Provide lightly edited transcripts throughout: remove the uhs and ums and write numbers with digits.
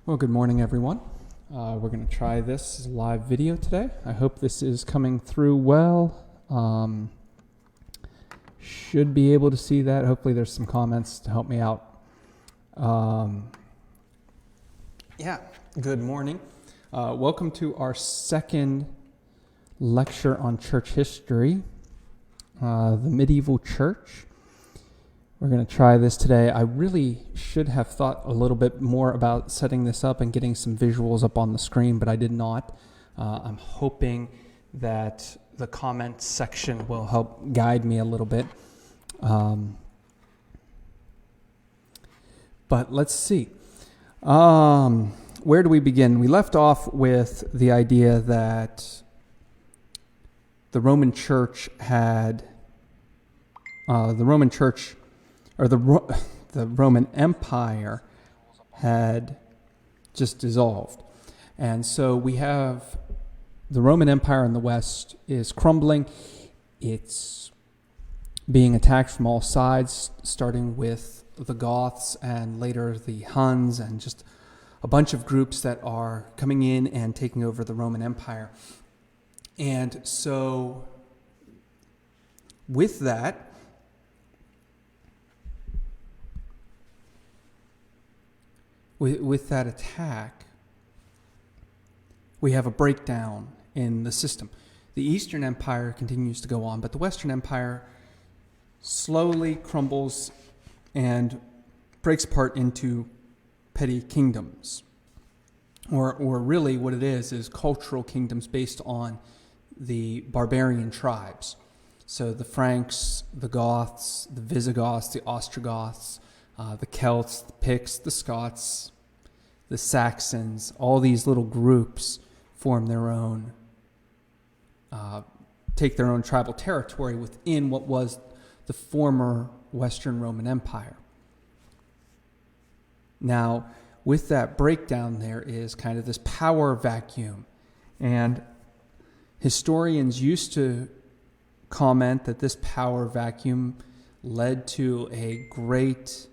Well, good morning, everyone. We're going to try this live video today. I hope this is coming through well. Should be able to see that. Hopefully there's some comments to help me out. Good morning. Welcome to our second lecture on church history, the medieval church. We're going to try this today. I really should have thought a little bit more about setting this up and getting some visuals up on the screen, but I did not. I'm hoping that the comment section will help guide me a little bit. But let's see. Where do we begin? We left off with the idea that the Roman Church had the Roman Empire had just dissolved. And so we have the Roman Empire in the West is crumbling. It's being attacked from all sides, starting with the Goths and later the Huns and just a bunch of groups that are coming in and taking over the Roman Empire. And so with that, With that attack, we have a breakdown in the system. The Eastern Empire continues to go on, but the Western Empire slowly crumbles and breaks apart into petty kingdoms. Or really what it is cultural kingdoms based on the barbarian tribes. So the Franks, the Goths, the Visigoths, the Ostrogoths, the Celts, the Picts, the Scots, the Saxons, all these little groups form their own, take their own tribal territory within what was the former Western Roman Empire. Now, with that breakdown, there is kind of this power vacuum. And historians used to comment that this power vacuum led to a great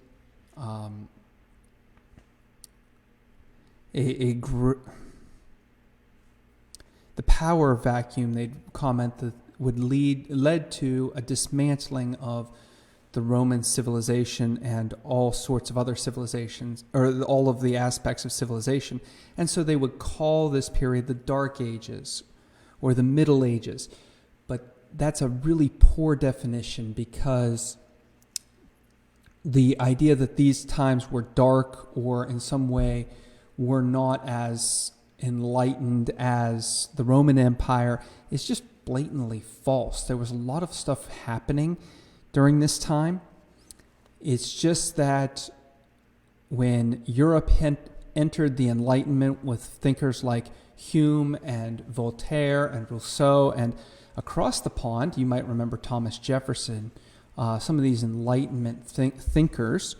the power vacuum, they'd comment, that led to a dismantling of the Roman civilization and all sorts of other civilizations, or all of the aspects of civilization. And so they would call this period the Dark Ages or the Middle Ages. But that's a really poor definition, because the idea that these times were dark or in some way were not as enlightened as the Roman Empire is just blatantly false. There was a lot of stuff happening during this time. It's just that when Europe entered the Enlightenment with thinkers like Hume and Voltaire and Rousseau, and across the pond, you might remember Thomas Jefferson, some of these Enlightenment thinkers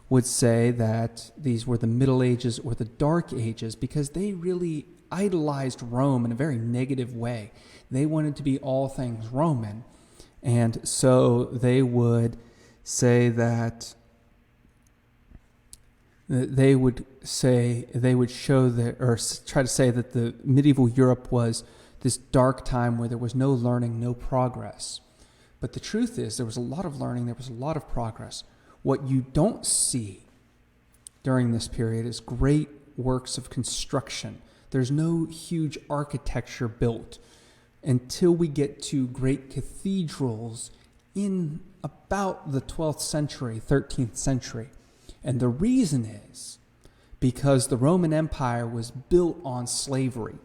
would say that these were the Middle Ages or the Dark Ages because they really idolized Rome in a very negative way. They wanted to be all things Roman. And so they would say that try to say that the medieval Europe was this dark time where there was no learning, no progress. But the truth is, there was a lot of learning, there was a lot of progress. What you don't see during this period is great works of construction. There's no huge architecture built until we get to great cathedrals in about the 12th century, 13th century. And the reason is because the Roman Empire was built on slavery.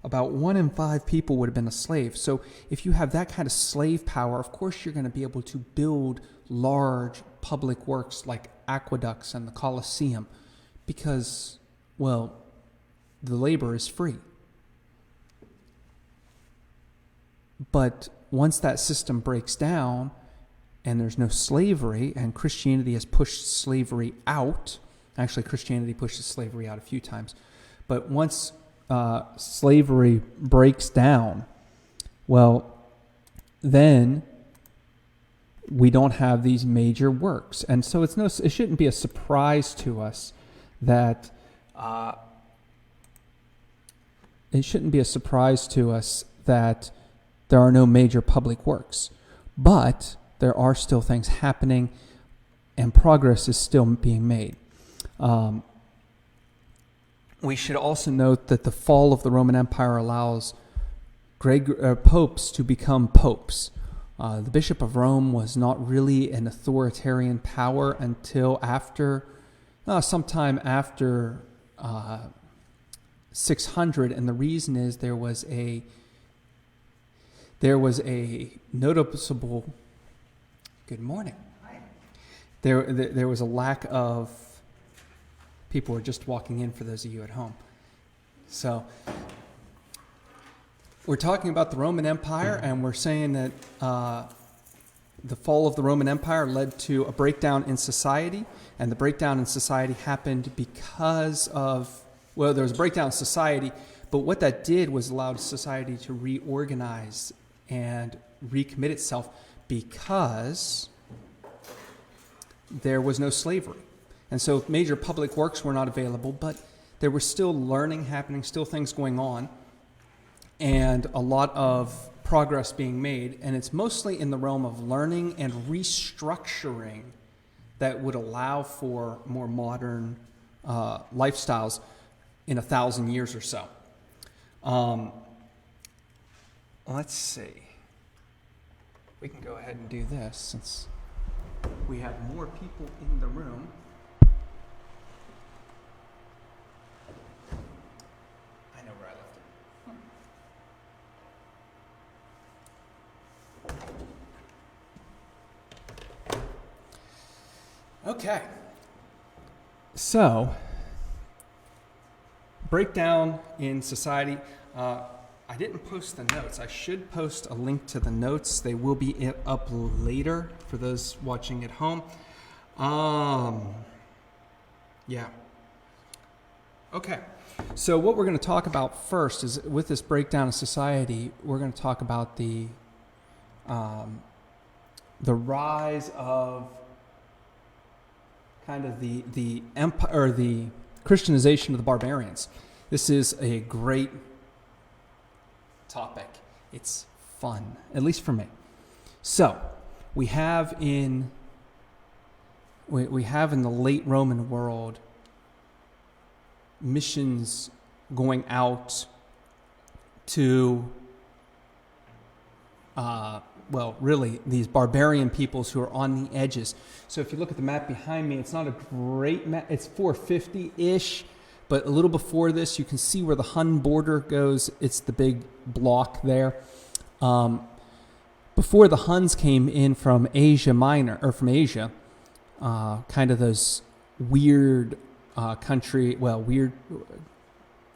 About 1 in 5 people would have been a slave. So if you have that kind of slave power, of course you're going to be able to build large public works like aqueducts and the Colosseum because, well, the labor is free. But once that system breaks down and there's no slavery, and Christianity has pushed slavery out, actually Christianity pushes slavery out a few times, but once slavery breaks down, well, then we don't have these major works. And so it shouldn't be a surprise to us that it shouldn't be a surprise to us that there are no major public works, but there are still things happening and progress is still being made. We should also note that the fall of the Roman Empire allows popes to become popes. The Bishop of Rome was not really an authoritarian power until sometime after 600, and the reason is there was a noticeable. Good morning. Hi. There was a lack of people who are just walking in for those of you at home. So we're talking about the Roman Empire, and we're saying that the fall of the Roman Empire led to a breakdown in society, and the breakdown in society happened because of, well, there was a breakdown in society, but what that did was allowed society to reorganize and recommit itself because there was no slavery. And so major public works were not available, but there was still learning happening, still things going on, and a lot of progress being made. And it's mostly in the realm of learning and restructuring that would allow for more modern lifestyles in 1,000 years or so. Let's see. We can go ahead and do this since we have more people in the room. I know where I left it. Okay. So, breakdown in society. I didn't post the notes. I should post a link to the notes. They will be up later for those watching at home. Yeah. Okay. So what we're going to talk about first is, with this breakdown of society, we're going to talk about the rise of kind of the empire, or the Christianization of the barbarians. This is a great topic. It's fun, at least for me. So we have in the late Roman world missions going out to really these barbarian peoples who are on the edges. So if you look at the map behind me, it's not a great map. It's 450-ish, but a little before this, you can see where the Hun border goes. It's the big block there. Before the Huns came in from Asia Minor, or from Asia, kind of those weird weird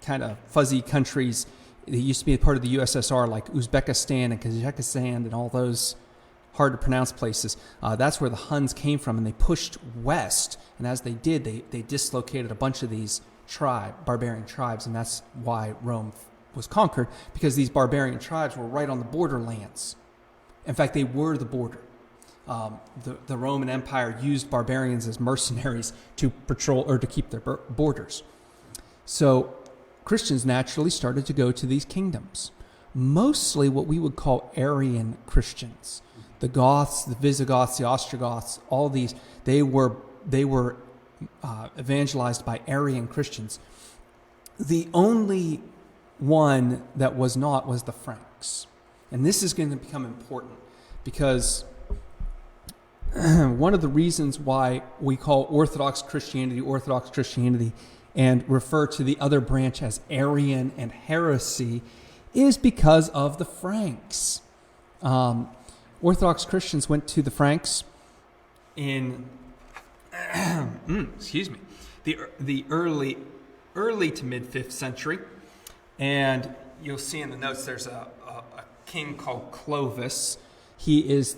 kind of fuzzy countries that used to be a part of the USSR, like Uzbekistan and Kazakhstan and all those hard to pronounce places. That's where the Huns came from, and they pushed west. And as they did, they dislocated a bunch of these barbarian tribes, and that's why Rome was conquered, because these barbarian tribes were right on the borderlands. In fact, they were the border. The Roman Empire used barbarians as mercenaries to patrol or to keep their borders. So Christians naturally started to go to these kingdoms, mostly what we would call Arian Christians. The Goths, the Visigoths, the Ostrogoths, all these, they were evangelized by Arian Christians. The only one that was not was the Franks. And this is going to become important because one of the reasons why we call Orthodox Christianity and refer to the other branch as Arian and heresy is because of the Franks. Orthodox Christians went to the Franks in the early to mid 5th century, and you'll see in the notes there's a king called Clovis. He is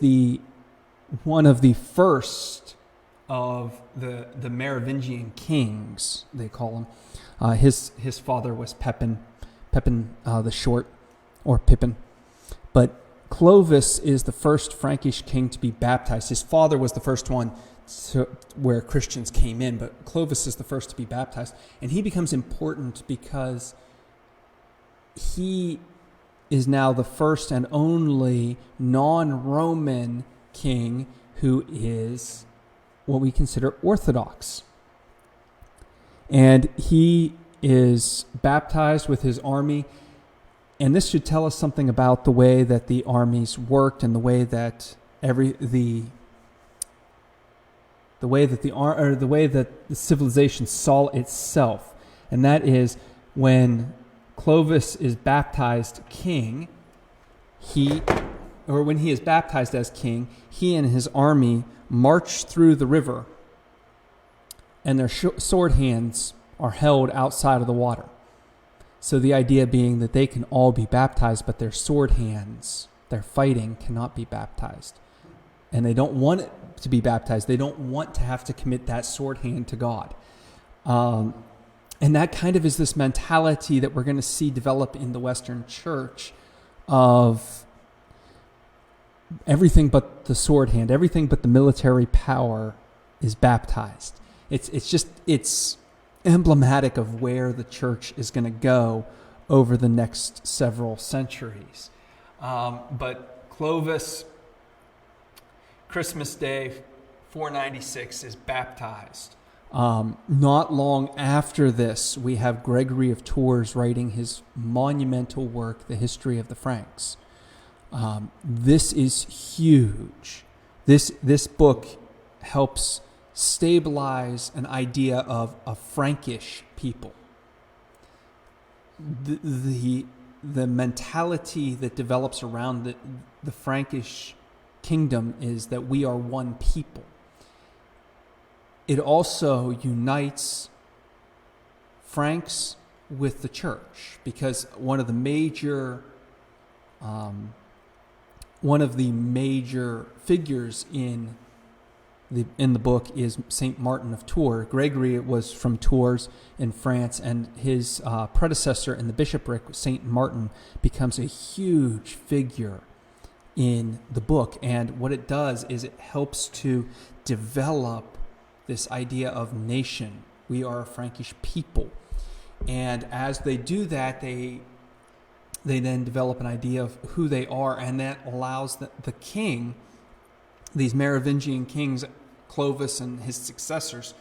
one of the first of the Merovingian kings, they call him. His father was Pepin the Short, or Pippin. But Clovis is the first Frankish king to be baptized. His father was the first one where Christians came in, but Clovis is the first to be baptized. And he becomes important because he is now the first and only non-Roman king who is what we consider Orthodox. And he is baptized with his army. And this should tell us something about the way that the armies worked and the way that the way that the civilization saw itself. And that is, when Clovis is baptized king, when he is baptized as king, he and his army march through the river, and their sword hands are held outside of the water. So the idea being that they can all be baptized, but their sword hands, their fighting, cannot be baptized. And they don't want it to be baptized. They don't want to have to commit that sword hand to God. And that kind of is this mentality that we're going to see develop in the Western Church of everything but the sword hand, everything but the military power is baptized. It's emblematic of where the church is going to go over the next several centuries. But Clovis, Christmas Day, 496, is baptized. Not long after this, we have Gregory of Tours writing his monumental work, The History of the Franks. This is huge. This book helps stabilize an idea of a Frankish people. The mentality that develops around the Frankish kingdom is that we are one people. It also unites Franks with the church, because one of the major figures in the book is Saint Martin of Tours. Gregory was from Tours in France, and his predecessor in the bishopric, Saint Martin, becomes a huge figure in the book. And what it does is it helps to develop this idea of nation. We are a Frankish people. And as they do that, they then develop an idea of who they are, and that allows the king, these Merovingian kings, Clovis and his successors,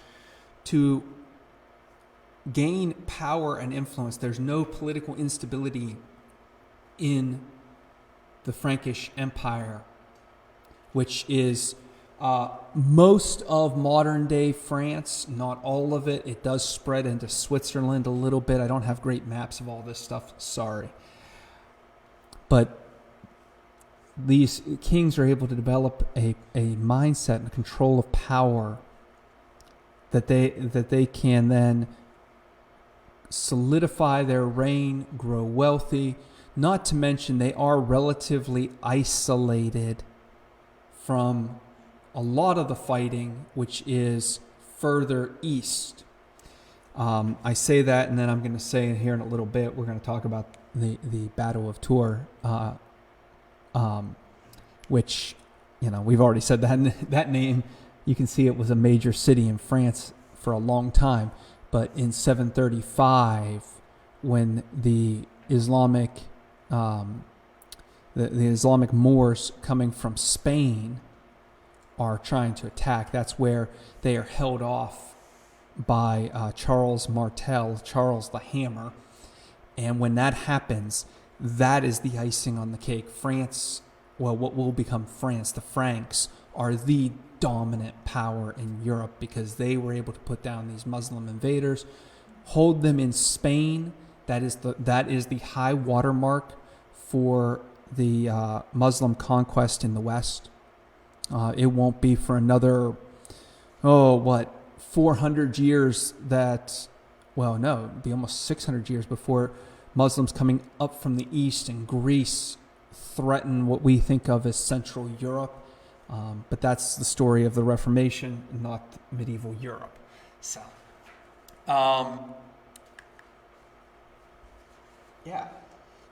to gain power and influence. There's no political instability in the Frankish Empire, which is most of modern-day France, not all of it. It does spread into Switzerland a little bit. I don't have great maps of all this stuff, sorry. But these kings are able to develop a mindset and control of power that they can then solidify their reign, grow wealthy. Not to mention, they are relatively isolated from a lot of the fighting, which is further east. I say that, and then I'm going to say here in a little bit, we're going to talk about the Battle of Tours, which, we've already said that name. You can see it was a major city in France for a long time. But in 735, when the Islamic Moors coming from Spain are trying to attack, that's where they are held off by Charles Martel, Charles the Hammer. And when that happens, that is the icing on the cake. France, well, what will become France, the Franks, are the dominant power in Europe because they were able to put down these Muslim invaders, hold them in Spain. That is the high watermark for the Muslim conquest in the West. It won't be for another, 400 years it'd be almost 600 years before Muslims coming up from the east and Greece threaten what we think of as Central Europe. But that's the story of the Reformation, not medieval Europe. So,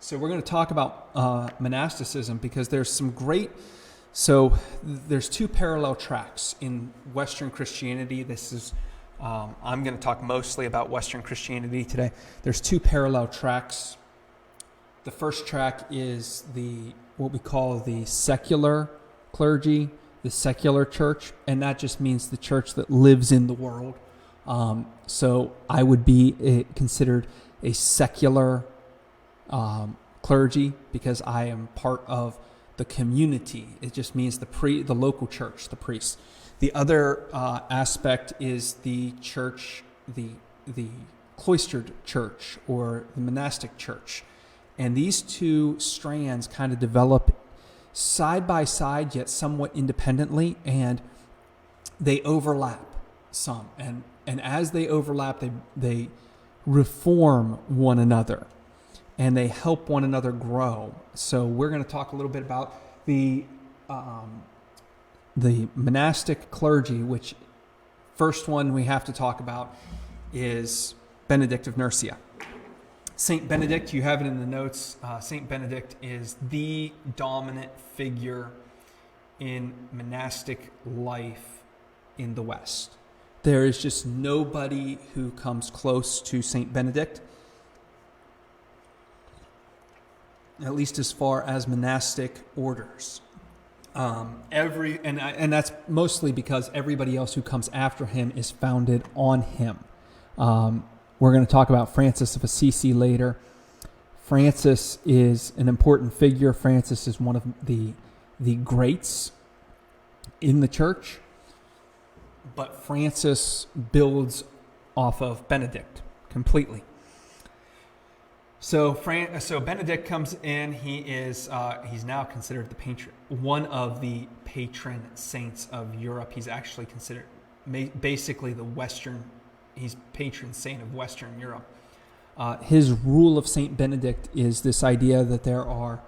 So we're going to talk about monasticism because there's some great So there's two parallel tracks in Western Christianity. This is, I'm going to talk mostly about Western Christianity today. There's two parallel tracks. The first track is what we call the secular clergy, the secular church, and that just means the church that lives in the world. So I would be considered a secular clergy because I am part of the community. It just means the local church, the priests. The other aspect is the church, the cloistered church or the monastic church. And these two strands kind of develop side by side, yet somewhat independently, and they overlap some. And as they overlap, they reform one another, and they help one another grow. So we're going to talk a little bit about the monastic clergy, which first one we have to talk about is Benedict of Nursia. Saint Benedict, you have it in the notes. Saint Benedict is the dominant figure in monastic life in the West. There is just nobody who comes close to Saint Benedict, at least as far as monastic orders. And that's mostly because everybody else who comes after him is founded on him. We're going to talk about Francis of Assisi later. Francis is an important figure. Francis is one of the greats in the church. But Francis builds off of Benedict completely. So Benedict comes in. He's now considered one of the patron saints of Europe. He's actually considered basically he's patron saint of Western Europe. His rule of Saint Benedict is this idea that there are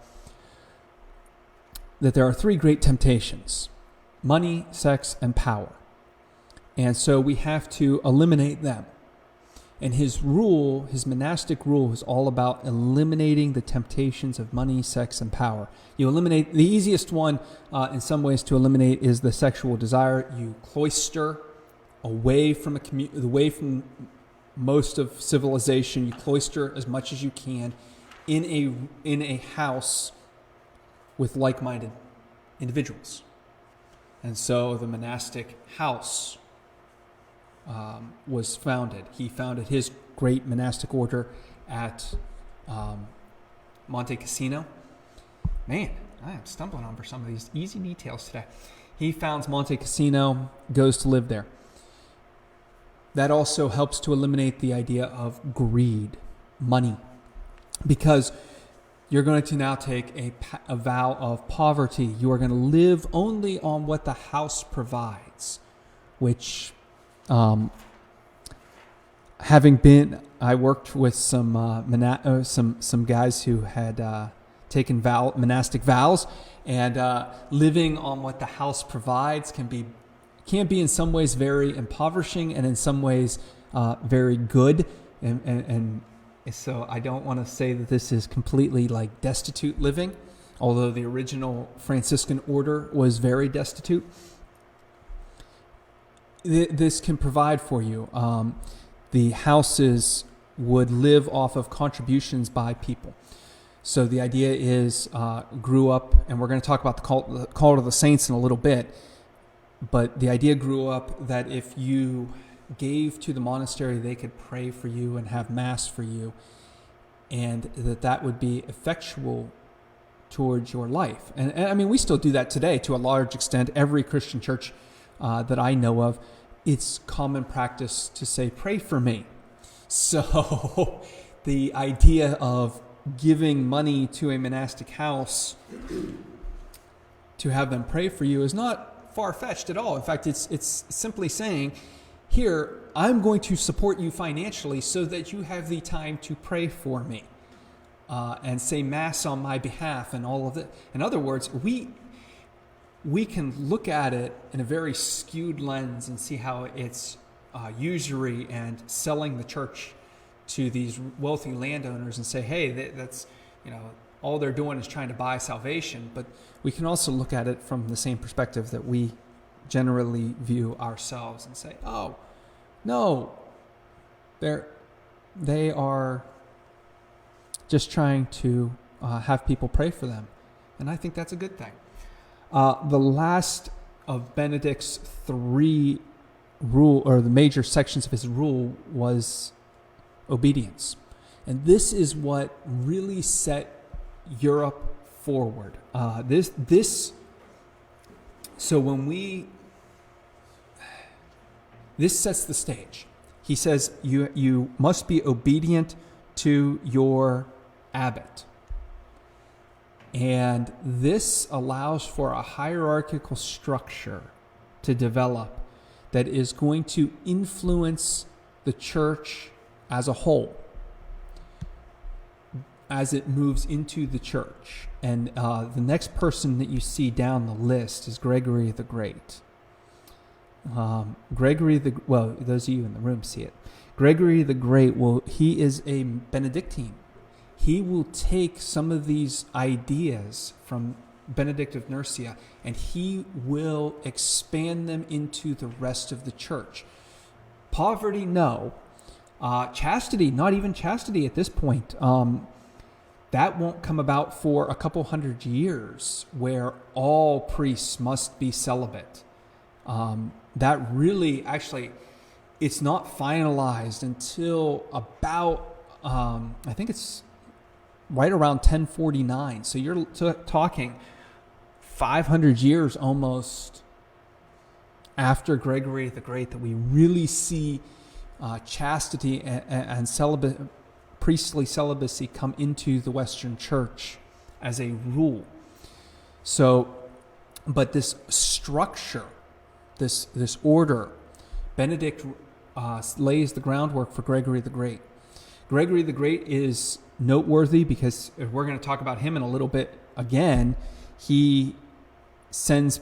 three great temptations: money, sex, and power. And so we have to eliminate them. And his monastic rule is all about eliminating the temptations of money, sex, and power. You eliminate, the easiest one in some ways to eliminate is the sexual desire. You cloister away from most of civilization. You cloister as much as you can in a house with like-minded individuals. And so the monastic house was founded. He founded his great monastic order at Monte Cassino. Man, I am stumbling over some of these easy details today. He founds Monte Cassino, goes to live there. That also helps to eliminate the idea of greed, money, because you're going to now take a vow of poverty. You are going to live only on what the house provides, which, I worked with some guys who had taken monastic vows, and living on what the house provides can be in some ways very impoverishing, and in some ways very good. And so I don't want to say that this is completely like destitute living, although the original Franciscan order was very destitute. This can provide for you. The houses would live off of contributions by people. So the idea is grew up, and we're going to talk about the cult of the saints in a little bit, but the idea grew up that if you gave to the monastery, they could pray for you and have mass for you, and that would be effectual towards your life. And I mean, we still do that today to a large extent. Every Christian church that I know of, it's common practice to say, pray for me. So the idea of giving money to a monastic house to have them pray for you is not far-fetched at all. In fact, it's simply saying, here, I'm going to support you financially so that you have the time to pray for me and say mass on my behalf and all of it. In other words, we can look at it in a very skewed lens and see how it's usury and selling the church to these wealthy landowners and say, hey, that's, all they're doing is trying to buy salvation. But we can also look at it from the same perspective that we generally view ourselves and say, oh, no, they are just trying to have people pray for them. And I think that's a good thing. The last of Benedict's three rule, or the major sections of his rule, was obedience. And this is what really set Europe forward. This sets the stage. He says you must be obedient to your abbot. And this allows for a hierarchical structure to develop that is going to influence the church as a whole as it moves into the church. And the next person that you see down the list is Gregory the Great. Those of you in the room see it. Gregory the Great, he is a Benedictine. He will take some of these ideas from Benedict of Nursia and he will expand them into the rest of the church. Poverty, no. Chastity, not even chastity at this point. That won't come about for a couple hundred years where all priests must be celibate. That really, actually, it's not finalized until about, I think it's right around 1049. So you're talking 500 years almost after Gregory the Great that we really see chastity and priestly celibacy come into the Western Church as a rule. So, but this structure, this order, Benedict lays the groundwork for Gregory the Great. Gregory the Great is noteworthy because we're going to talk about him in a little bit again. He sends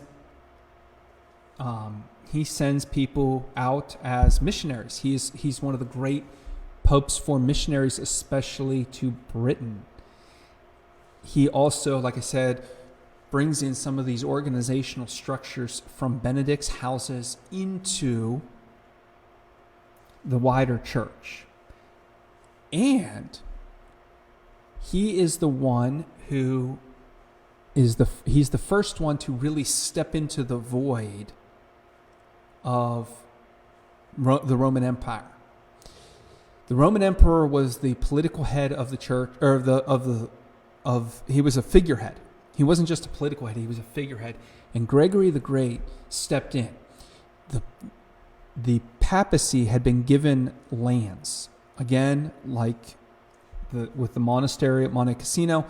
people out as missionaries. He's one of the great popes for missionaries, especially to Britain. He also, like I said, brings in some of these organizational structures from Benedict's houses into the wider church. And he is the one who he's the first one to really step into the void of the Roman Empire. The Roman emperor was the political head of the church, he was a figurehead. He wasn't just a political head, he was a figurehead. And Gregory the Great stepped in. The papacy had been given lands. Again, like with the monastery at Monte Cassino,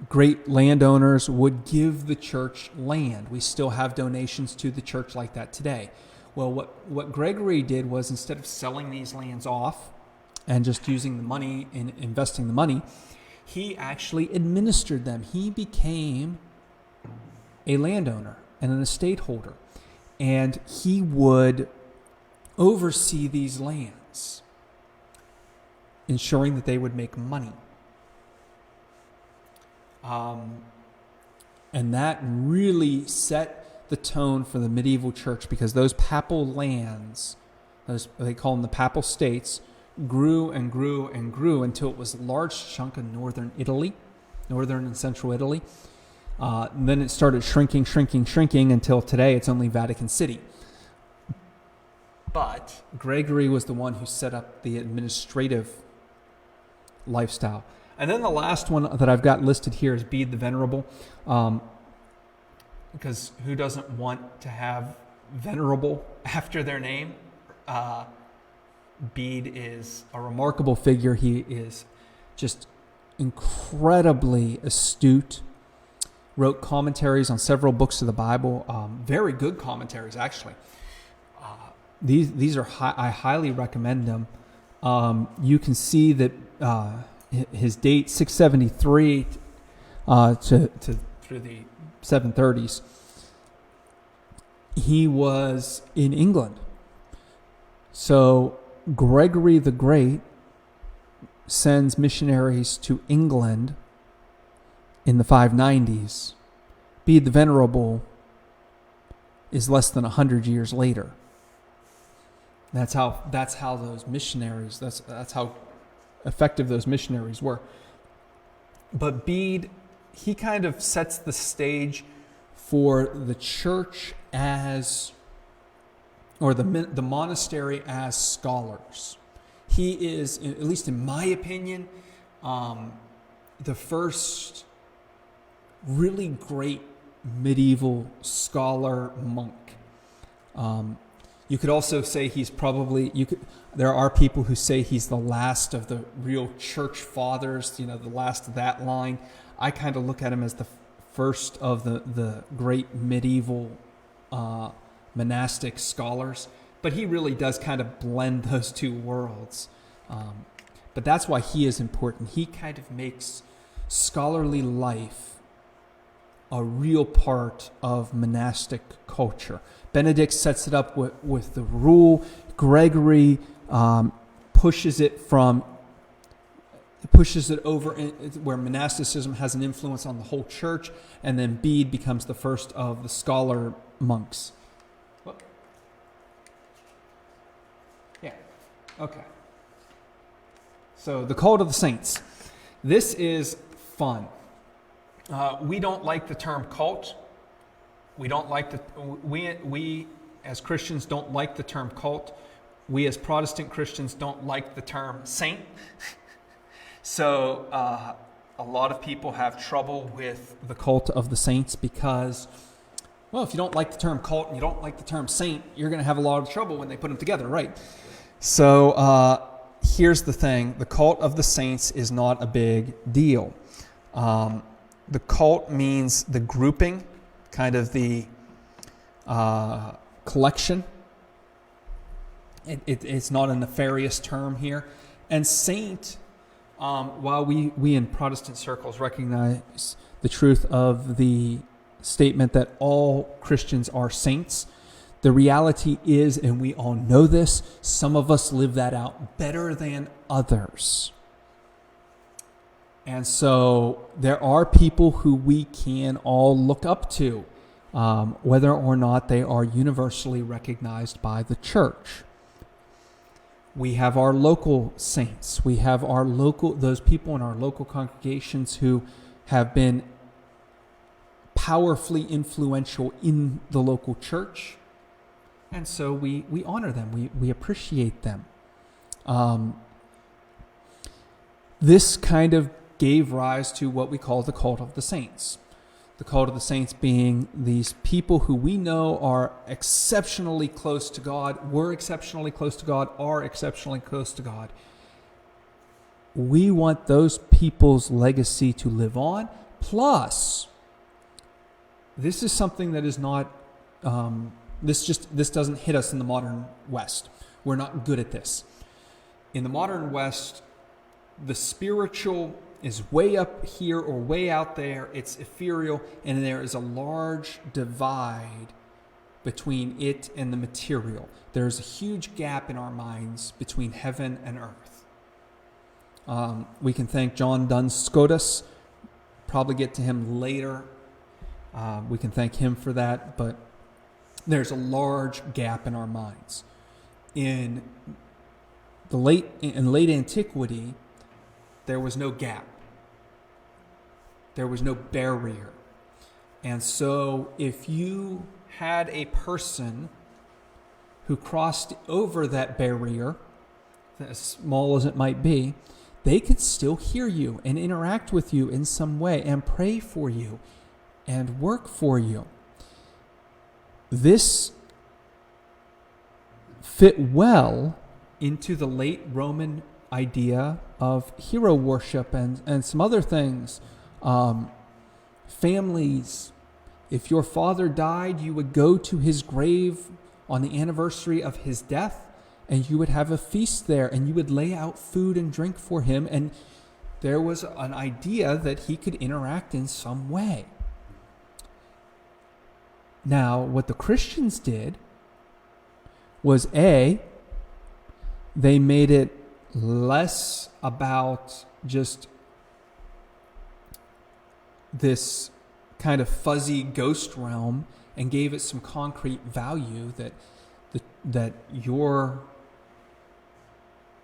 great landowners would give the church land. We still have donations to the church like that today. Well, what Gregory did was, instead of selling these lands off and just using the money and investing the money, he actually administered them. He became a landowner and an estate holder. And he would oversee these lands, ensuring that they would make money. And that really set the tone for the medieval church, because those papal lands, they call them the papal states, grew and grew and grew until it was a large chunk of northern and central Italy. And then it started shrinking until today it's only Vatican City. But Gregory was the one who set up the administrative lifestyle. And then the last one that I've got listed here is Bede the Venerable. Because who doesn't want to have venerable after their name? Bede is a remarkable figure. He is just incredibly astute. Wrote commentaries on several books of the Bible. Very good commentaries, actually. These are I highly recommend them. You can see that his date 673 to through the 730s. He was in England. So Gregory the Great sends missionaries to England in the 590s. Bede the Venerable is less than 100 years later. That's how those missionaries, that's how effective those missionaries were. But Bede, he kind of sets the stage for the church as, or the monastery as scholars. He is, at least in my opinion, the first really great medieval scholar monk. You could also say he's probably, there are people who say he's the last of the real church fathers, the last of that line. I kind of look at him as the first of the great medieval monastic scholars. But he really does kind of blend those two worlds. But that's why he is important. He kind of makes scholarly life a real part of monastic culture. Benedict sets it up with the rule. Gregory pushes it over where monasticism has an influence on the whole church, and then Bede becomes the first of the scholar monks. Yeah. Okay. So the cult of the saints. This is fun. We don't like the term cult. We don't like we as Christians don't like the term cult. We as Protestant Christians don't like the term saint. So a lot of people have trouble with the cult of the saints because, well, if you don't like the term cult and you don't like the term saint, you're going to have a lot of trouble when they put them together, right? So here's the thing. The cult of the saints is not a big deal. The cult means the grouping, kind of the collection. It's not a nefarious term here. And saint, while we in Protestant circles recognize the truth of the statement that all Christians are saints, the reality is, and we all know this, some of us live that out better than others. And so there are people who we can all look up to, whether or not they are universally recognized by the church. We have our local saints. We have those people in our local congregations who have been powerfully influential in the local church. And so we honor them. We appreciate them. This kind of gave rise to what we call the cult of the saints. The cult of the saints being these people who we know are exceptionally close to God, were exceptionally close to God, are exceptionally close to God. We want those people's legacy to live on. Plus, this is something that is not, this doesn't hit us in the modern West. We're not good at this. In the modern West, the spiritual is way up here or way out there. It's ethereal, and there is a large divide between it and the material. There's a huge gap in our minds between heaven and earth. We can thank John Duns Scotus, probably get to him later. We can thank him for that, but there's a large gap in our minds. In late antiquity, there was no gap. There was no barrier. And so if you had a person who crossed over that barrier, as small as it might be, they could still hear you and interact with you in some way and pray for you and work for you. This fit well into the late Roman idea of hero worship and some other things. Families, if your father died, you would go to his grave on the anniversary of his death, and you would have a feast there, and you would lay out food and drink for him, and there was an idea that he could interact in some way. Now, what the Christians did was they made it less about just this kind of fuzzy ghost realm and gave it some concrete value that your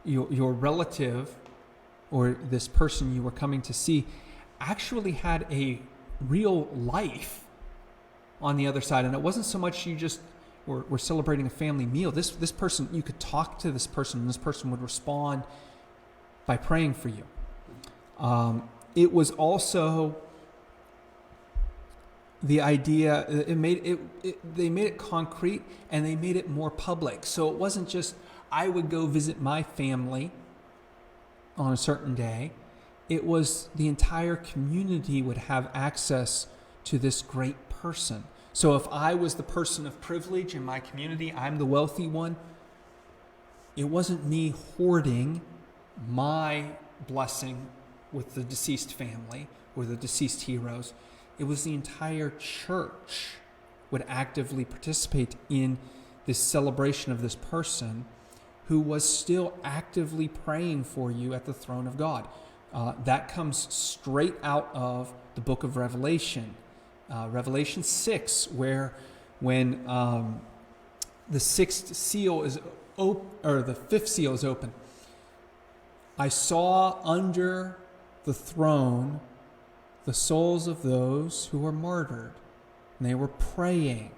relative or this person you were coming to see actually had a real life on the other side. And it wasn't so much you just were celebrating a family meal. This person, you could talk to this person, and this person would respond by praying for you. It was also the idea, they made it concrete, and they made it more public. So it wasn't just, I would go visit my family on a certain day. It was the entire community would have access to this great person. So if I was the person of privilege in my community, I'm the wealthy one, it wasn't me hoarding my blessing with the deceased family or the deceased heroes. It was the entire church would actively participate in this celebration of this person who was still actively praying for you at the throne of God. That comes straight out of the book of Revelation. Revelation 6, when the sixth seal is the fifth seal is open. I saw under the throne the souls of those who were martyred, and they were praying.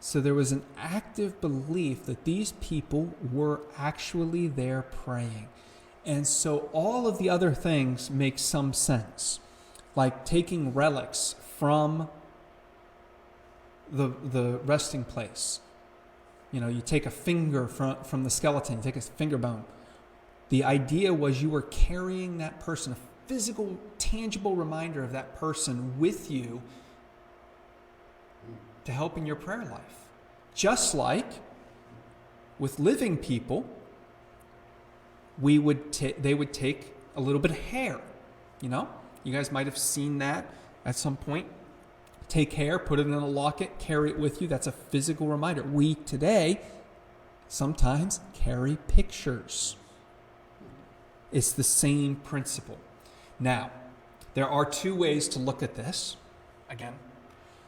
So there was an active belief that these people were actually there praying. And so all of the other things make some sense, like taking relics from the resting place. You know, you take a finger from the skeleton, you take a finger bone. The idea was you were carrying that person, a physical, tangible reminder of that person with you to help in your prayer life. Just like with living people, they would take a little bit of hair. You know, you guys might have seen that at some point. Take hair, put it in a locket, carry it with you. That's a physical reminder. We today sometimes carry pictures. It's the same principle. Now, there are two ways to look at this. Again,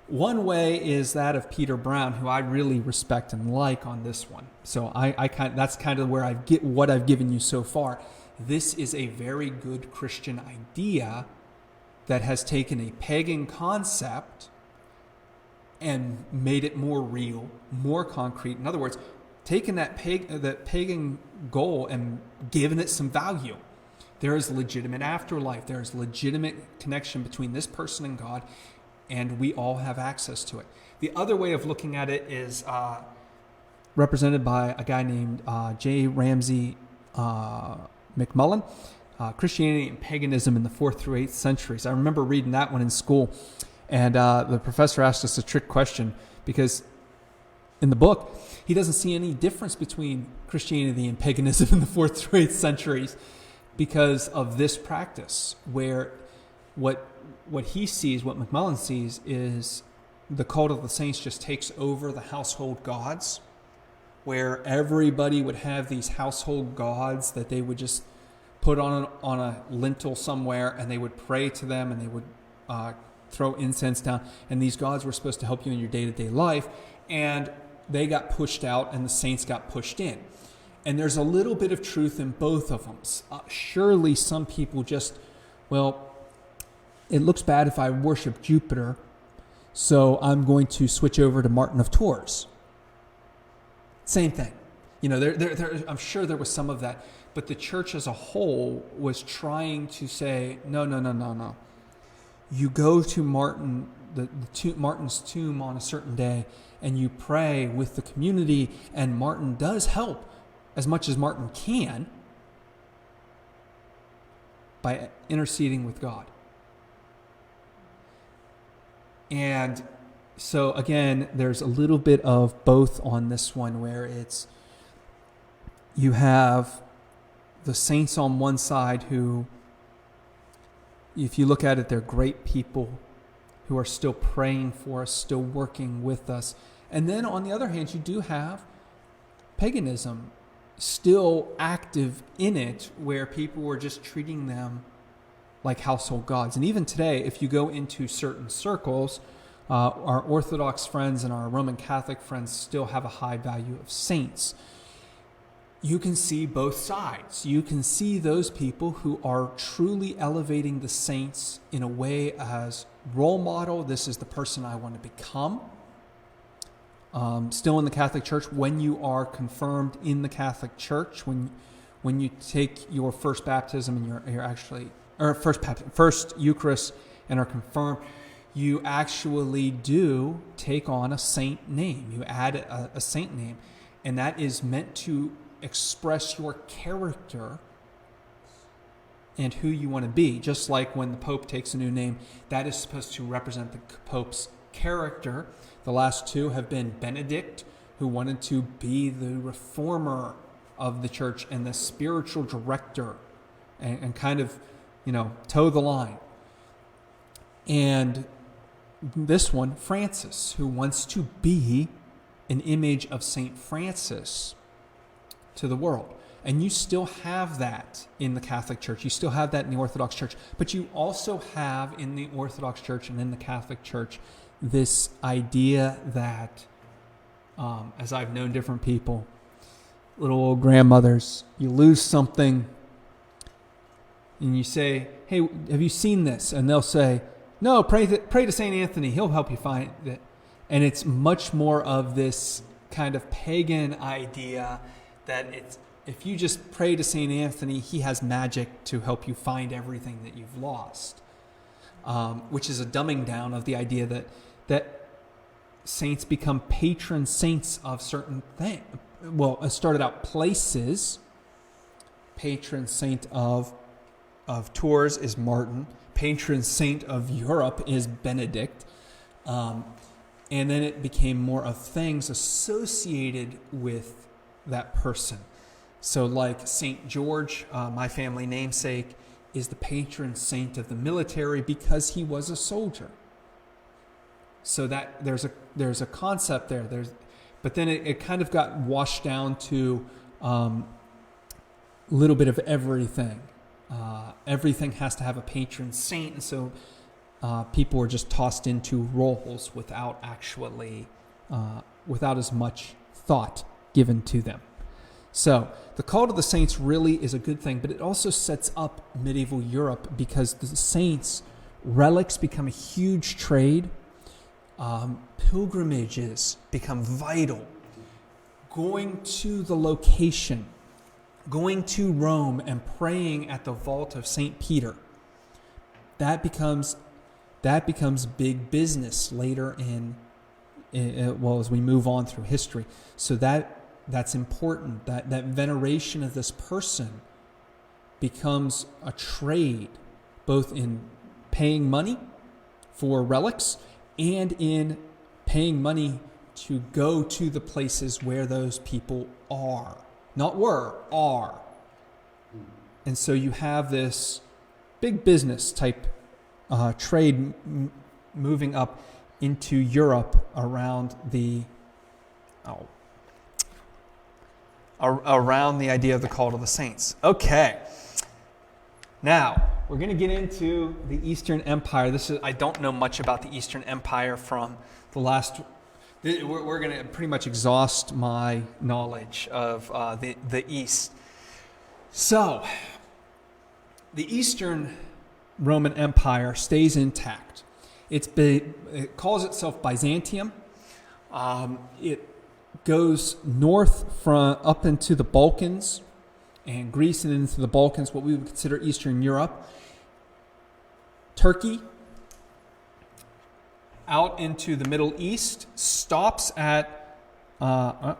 one way is that of Peter Brown, who I really respect and like on this one. So that's kind of where what I've given you so far. This is a very good Christian idea that has taken a pagan concept and made it more real, more concrete. In other words, taken that pagan goal and given it some value. There is legitimate afterlife. There is legitimate connection between this person and God, and we all have access to it. The other way of looking at it is represented by a guy named J. Ramsey McMullen, Christianity and Paganism in the 4th through 8th centuries. I remember reading that one in school, and the professor asked us a trick question because in the book, he doesn't see any difference between Christianity and paganism in the 4th through 8th centuries because of this practice, where what he sees, what McMullen sees, is the cult of the saints just takes over the household gods, where everybody would have these household gods that they would just put on a lintel somewhere, and they would pray to them, and they would throw incense down, and these gods were supposed to help you in your day-to-day life, and they got pushed out, and the saints got pushed in. And there's a little bit of truth in both of them. Surely some people just, it looks bad if I worship Jupiter, so I'm going to switch over to Martin of Tours. Same thing. You know, I'm sure there was some of that, but the church as a whole was trying to say, no. You go to Martin's tomb on a certain day, and you pray with the community, and Martin does help as much as Martin can by interceding with God. And so again, there's a little bit of both on this one, where you have the saints on one side who, if you look at it, they're great people who are still praying for us, still working with us. And then on the other hand, you do have paganism still active in it, where people were just treating them like household gods. And even today, if you go into certain circles, our Orthodox friends and our Roman Catholic friends still have a high value of saints. You can see both sides. You can see those people who are truly elevating the saints in a way as role model. This is the person I want to become. Still in the Catholic Church, when you are confirmed in the Catholic Church, when you take your first baptism and you're actually, or first Eucharist and are confirmed, you actually do take on a saint name. You add a saint name, and that is meant to express your character and who you want to be. Just like when the Pope takes a new name, that is supposed to represent the Pope's character. The last two have been Benedict, who wanted to be the reformer of the church and the spiritual director and kind of, toe the line. And this one, Francis, who wants to be an image of Saint Francis to the world. And you still have that in the Catholic Church. You still have that in the Orthodox Church. But you also have in the Orthodox Church and in the Catholic Church this idea that, as I've known different people, little old grandmothers, you lose something and you say, hey, have you seen this? And they'll say, no, pray to St. Anthony. He'll help you find it. And it's much more of this kind of pagan idea that if you just pray to St. Anthony, he has magic to help you find everything that you've lost, which is a dumbing down of the idea that saints become patron saints of certain things. Well, it started out places. Patron saint of Tours is Martin. Patron saint of Europe is Benedict. And then it became more of things associated with that person. So like St. George, my family namesake, is the patron saint of the military because he was a soldier. So that there's a concept there. But then it kind of got washed down to a little bit of everything. Everything has to have a patron saint, and so people were just tossed into roles without as much thought given to them. So the cult of the saints really is a good thing, but it also sets up medieval Europe because the saints' relics become a huge trade. Pilgrimages become vital. Going to the location, going to Rome and praying at the vault of St. Peter, that becomes big business later as we move on through history. So that's important. That veneration of this person becomes a trade, both in paying money for relics and in paying money to go to the places where those people are. Not were, are. And so you have this big business type trade moving up into Europe around the idea of the cult of the saints. Okay. Now, we're going to get into the Eastern Empire. I don't know much about the Eastern Empire from the last. We're going to pretty much exhaust my knowledge of the East. So, the Eastern Roman Empire stays intact. It calls itself Byzantium. It goes north up into the Balkans and Greece and into the Balkans, what we would consider Eastern Europe. Turkey, out into the Middle East, stops at... that's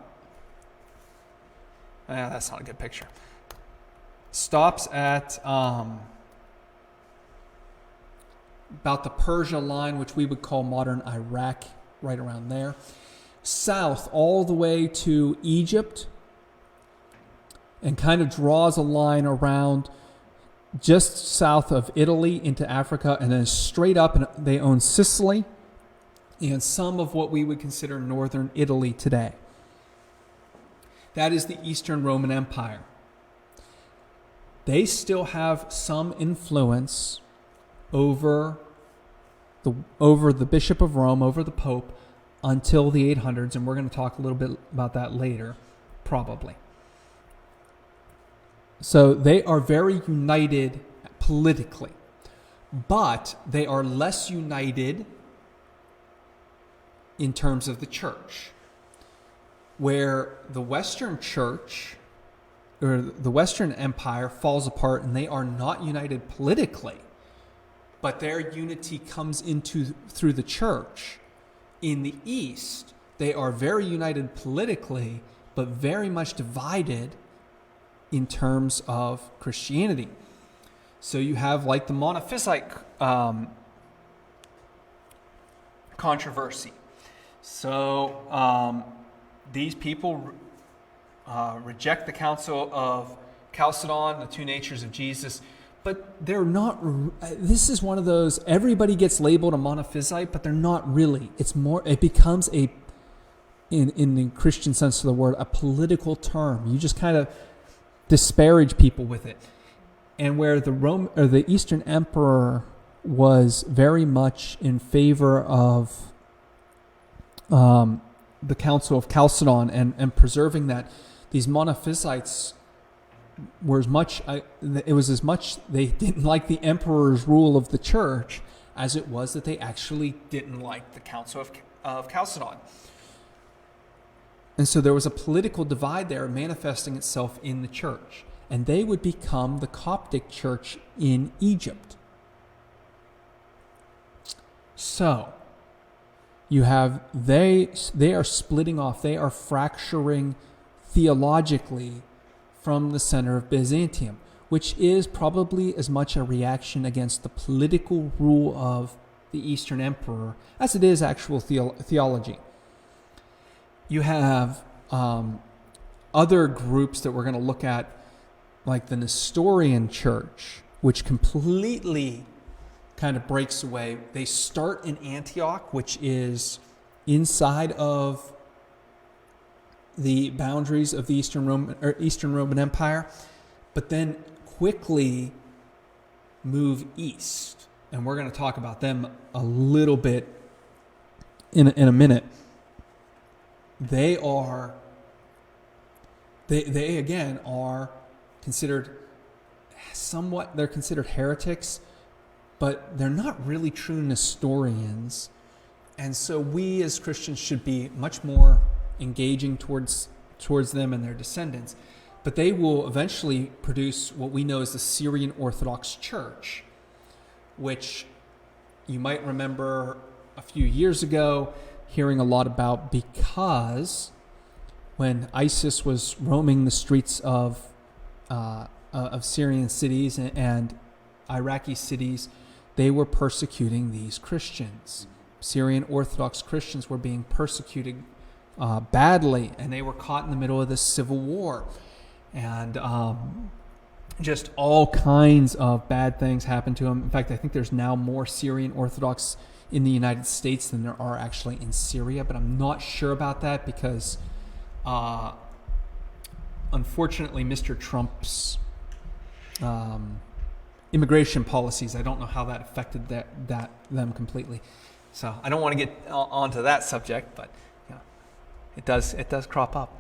not a good picture. Stops at about the Persia line, which we would call modern Iraq, right around there. South all the way to Egypt, and kind of draws a line around just south of Italy into Africa, and then straight up, and they own Sicily and some of what we would consider northern Italy today. That is the Eastern Roman Empire. They still have some influence over the Bishop of Rome, over the Pope, until the 800s, and we're going to talk a little bit about that later, probably. So they are very united politically, but they are less united in terms of the church, where the Western Church or the Western Empire falls apart and they are not united politically, but their unity comes through the church. In the East, they are very united politically, but very much divided in terms of Christianity. So you have like the Monophysite controversy. So these people reject the Council of Chalcedon, the two natures of Jesus, but they're not. This is one of those, everybody gets labeled a Monophysite, but they're not really. It's more, it becomes in the Christian sense of the word, a political term. You just kind of disparage people with it. And where the Eastern Emperor was very much in favor of the Council of Chalcedon and preserving that, these Monophysites were as much they didn't like the emperor's rule of the church as it was that they actually didn't like the Council of Chalcedon. And so there was a political divide there manifesting itself in the church. And they would become the Coptic church in Egypt. So you have, they are splitting off, they are fracturing theologically from the center of Byzantium, which is probably as much a reaction against the political rule of the Eastern Emperor as it is actual theology. You have other groups that we're going to look at, like the Nestorian Church, which completely kind of breaks away. They start in Antioch, which is inside of the boundaries of the Eastern Roman Empire, but then quickly move east. And we're going to talk about them a little bit in a minute. They again are considered they're considered heretics, but they're not really true Nestorians. And so we as Christians should be much more engaging towards them and their descendants. But they will eventually produce what we know as the Syrian Orthodox Church, which you might remember a few years ago hearing a lot about, because when ISIS was roaming the streets of Syrian cities and Iraqi cities, they were persecuting these Christians. Syrian Orthodox Christians were being persecuted badly, and they were caught in the middle of this civil war. And just all kinds of bad things happened to them. In fact, I think there's now more Syrian Orthodox in the United States than there are actually in Syria, but I'm not sure about that because unfortunately Mr. Trump's immigration policies, I don't know how that affected them completely. So I don't want to get onto that subject, but you know, it does crop up.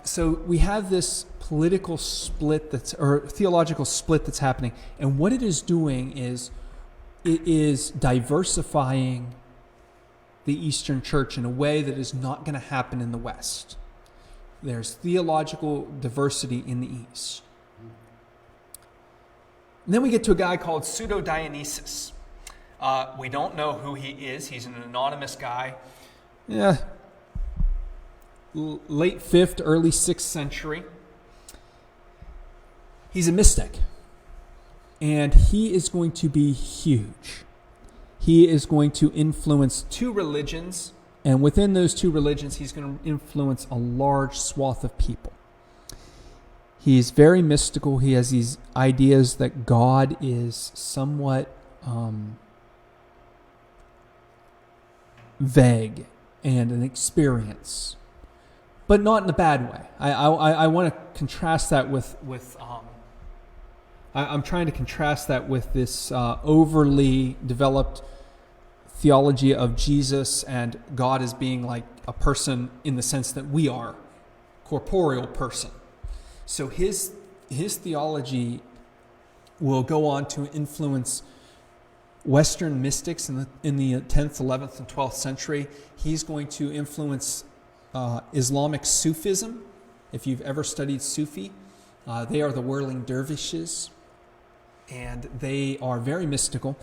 So we have this political split theological split that's happening, and what it is doing is it is diversifying the Eastern Church in a way that is not going to happen in the West. There's theological diversity in the East. And then we get to a guy called Pseudo-Dionysius. We don't know who he is. He's an anonymous guy. Yeah, late 5th, early 6th century. He's a mystic. And he is going to be huge. He is going to influence two religions. And within those two religions, he's going to influence a large swath of people. He's very mystical. He has these ideas that God is somewhat vague and an experience. but not in a bad way. I want to contrast that with I'm trying to contrast that with this overly developed theology of Jesus and God as being like a person in the sense that we are, corporeal person. So his theology will go on to influence Western mystics in the 10th, 11th, and 12th century. He's going to influence Islamic Sufism. If you've ever studied Sufi, they are the whirling dervishes, and they are very mystical.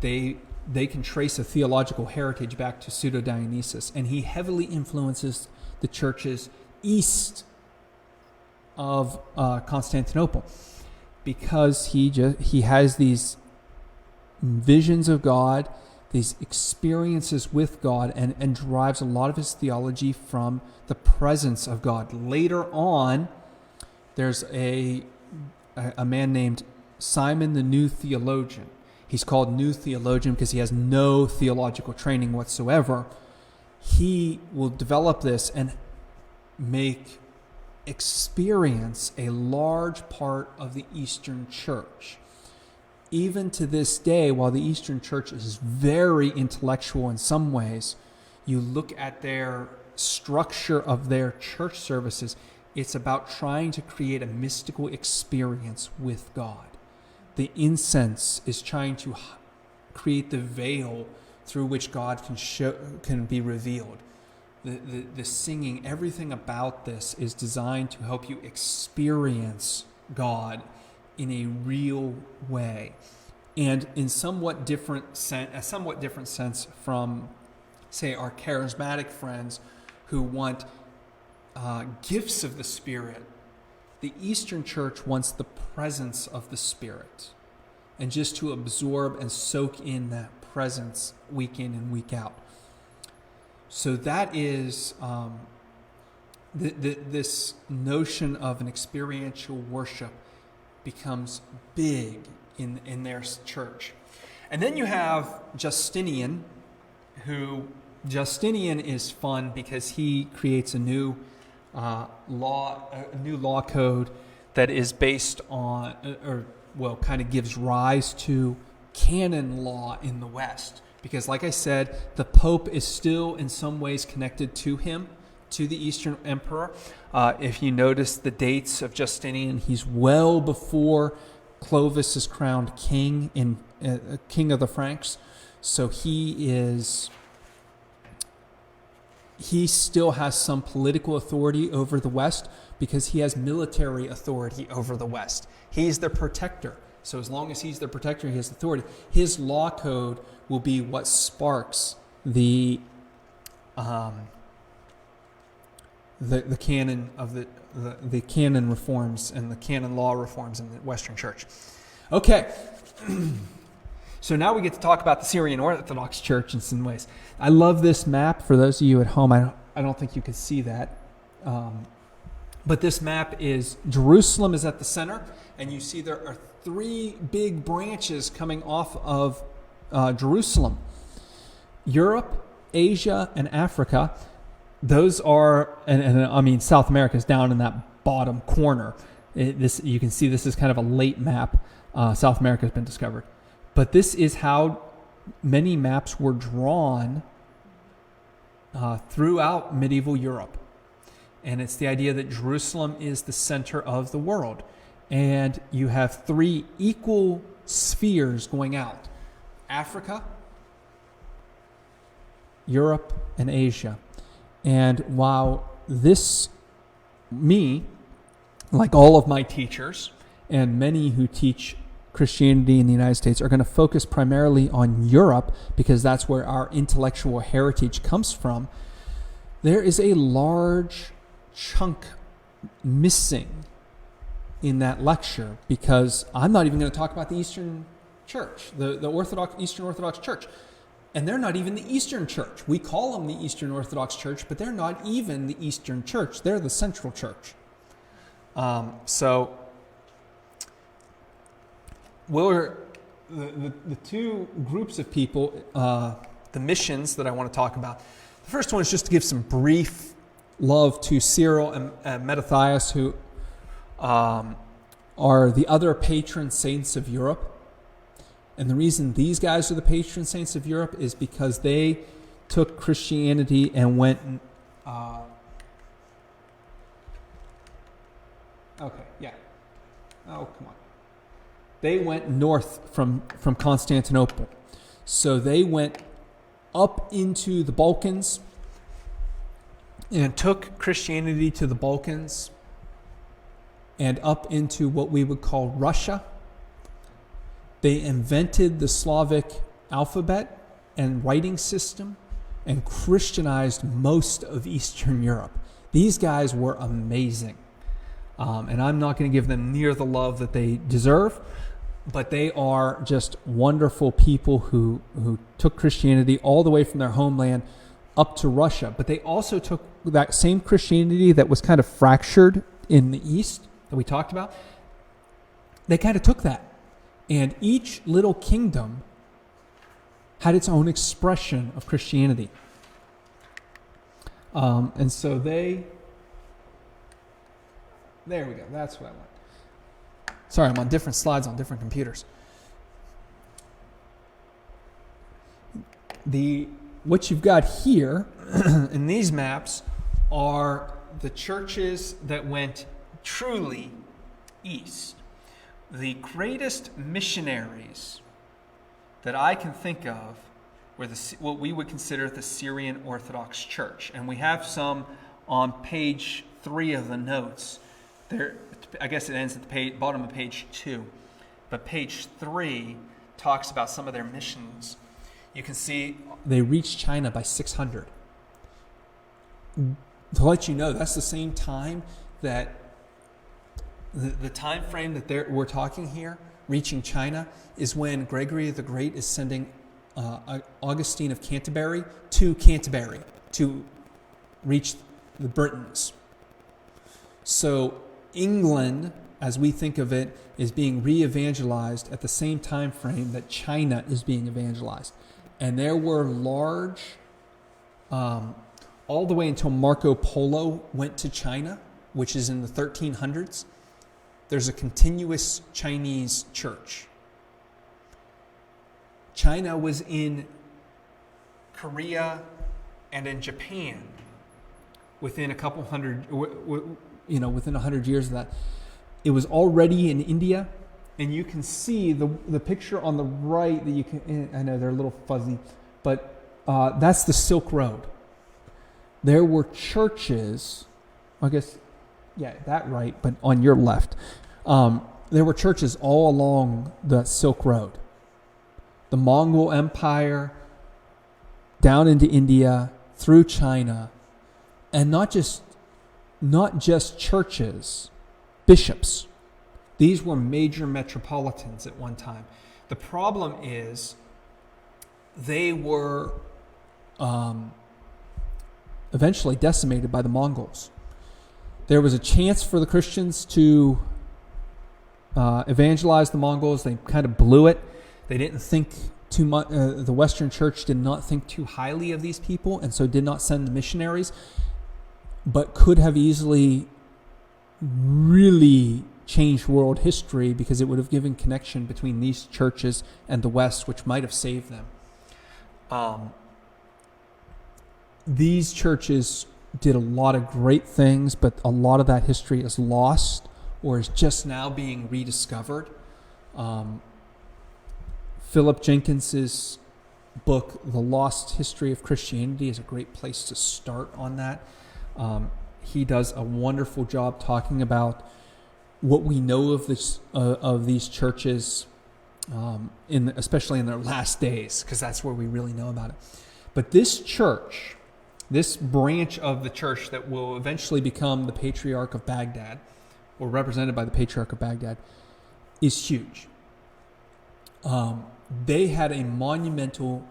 They can trace a theological heritage back to Pseudo-Dionysius, and he heavily influences the churches east of Constantinople because he has these visions of God, these experiences with God, and derives a lot of his theology from the presence of God. Later on, there's a man named Simon the New Theologian. He's called New Theologian because he has no theological training whatsoever. He will develop this and experience a large part of the Eastern Church. Even to this day, while the Eastern Church is very intellectual in some ways, you look at their structure of their church services, it's about trying to create a mystical experience with God. The incense is trying to create the veil through which God can be revealed. The singing, everything about this is designed to help you experience God in a real way, and in a somewhat different sense from, say, our charismatic friends who want gifts of the Spirit. The Eastern Church wants the presence of the Spirit, and just to absorb and soak in that presence week in and week out. So that is this notion of an experiential worship becomes big in their church. And then you have Justinian, Justinian is fun because he creates a new law code that is based on, kind of gives rise to canon law in the West. Because like I said, the Pope is still in some ways connected to him, to the Eastern Emperor. If you notice the dates of Justinian, he's well before Clovis is crowned king king of the Franks. So he still has some political authority over the West because he has military authority over the West. He's the protector. So as long as he's the protector, he has authority. His law code will be what sparks the canon of the canon reforms and the canon law reforms in the Western Church. Okay, so now we get to talk about the Syrian Orthodox Church in some ways. I love this map. For those of you at home, I don't think you can see that, but this map is Jerusalem is at the center, and you see there are three big branches coming off of Jerusalem: Europe, Asia, and Africa. Those are, and I mean, South America is down in that bottom corner. You can see this is kind of a late map. South America has been discovered. But this is how many maps were drawn throughout medieval Europe. And it's the idea that Jerusalem is the center of the world. And you have three equal spheres going out: Africa, Europe, and Asia. And while like all of my teachers, and many who teach Christianity in the United States, are going to focus primarily on Europe because that's where our intellectual heritage comes from, there is a large chunk missing in that lecture because I'm not even going to talk about the Eastern Church, the Eastern Orthodox Church. And they're not even the Eastern Church. We call them the Eastern Orthodox Church, but they're not even the Eastern Church. They're the Central Church. So the two groups of people, the missions that I want to talk about. The first one is just to give some brief love to Cyril and Metatheus, who are the other patron saints of Europe. And the reason these guys are the patron saints of Europe is because they took Christianity and went... okay, yeah. Oh, come on. They went north from Constantinople. So they went up into the Balkans and took Christianity to the Balkans and up into what we would call Russia. They invented the Slavic alphabet and writing system and Christianized most of Eastern Europe. These guys were amazing. And I'm not going to give them near the love that they deserve, but they are just wonderful people who took Christianity all the way from their homeland up to Russia. But they also took that same Christianity that was kind of fractured in the East that we talked about. They kind of took that. And each little kingdom had its own expression of Christianity. And so they... There we go. That's what I want. Sorry, I'm on different slides on different computers. What you've got here in these maps are the churches that went truly east. The greatest missionaries that I can think of were what we would consider the Syrian Orthodox Church. And we have some on page 3 of the notes. There, I guess it ends at the bottom of page 2. But page 3 talks about some of their missions. You can see they reached China by 600. To let you know, that's the same time that the time frame that we're talking here, reaching China, is when Gregory the Great is sending Augustine of Canterbury to reach the Britons. So England, as we think of it, is being re-evangelized at the same time frame that China is being evangelized. And there were large, all the way until Marco Polo went to China, which is in the 1300s, there's a continuous Chinese church. China was in Korea and in Japan within a couple hundred, within 100 years of that. It was already in India, and you can see the picture on the right that you can, I know they're a little fuzzy, but that's the Silk Road. There were churches, I guess, yeah, that right, but on your left. There were churches all along the Silk Road. The Mongol Empire, down into India, through China, and not just churches, bishops. These were major metropolitans at one time. The problem is they were eventually decimated by the Mongols. There was a chance for the Christians to evangelize the Mongols. They kind of blew it. They didn't think too much. The Western Church did not think too highly of these people, and so did not send the missionaries, but could have easily really changed world history because it would have given connection between these churches and the West, which might have saved them. These churches did a lot of great things, but a lot of that history is lost or is just now being rediscovered. Philip Jenkins's book, The Lost History of Christianity, is a great place to start on that. He does a wonderful job talking about what we know of these churches, especially in their last days, because that's where we really know about it. But this church, this branch of the church that will eventually become the Patriarch of Baghdad, or represented by the Patriarch of Baghdad, is huge. They had a monumental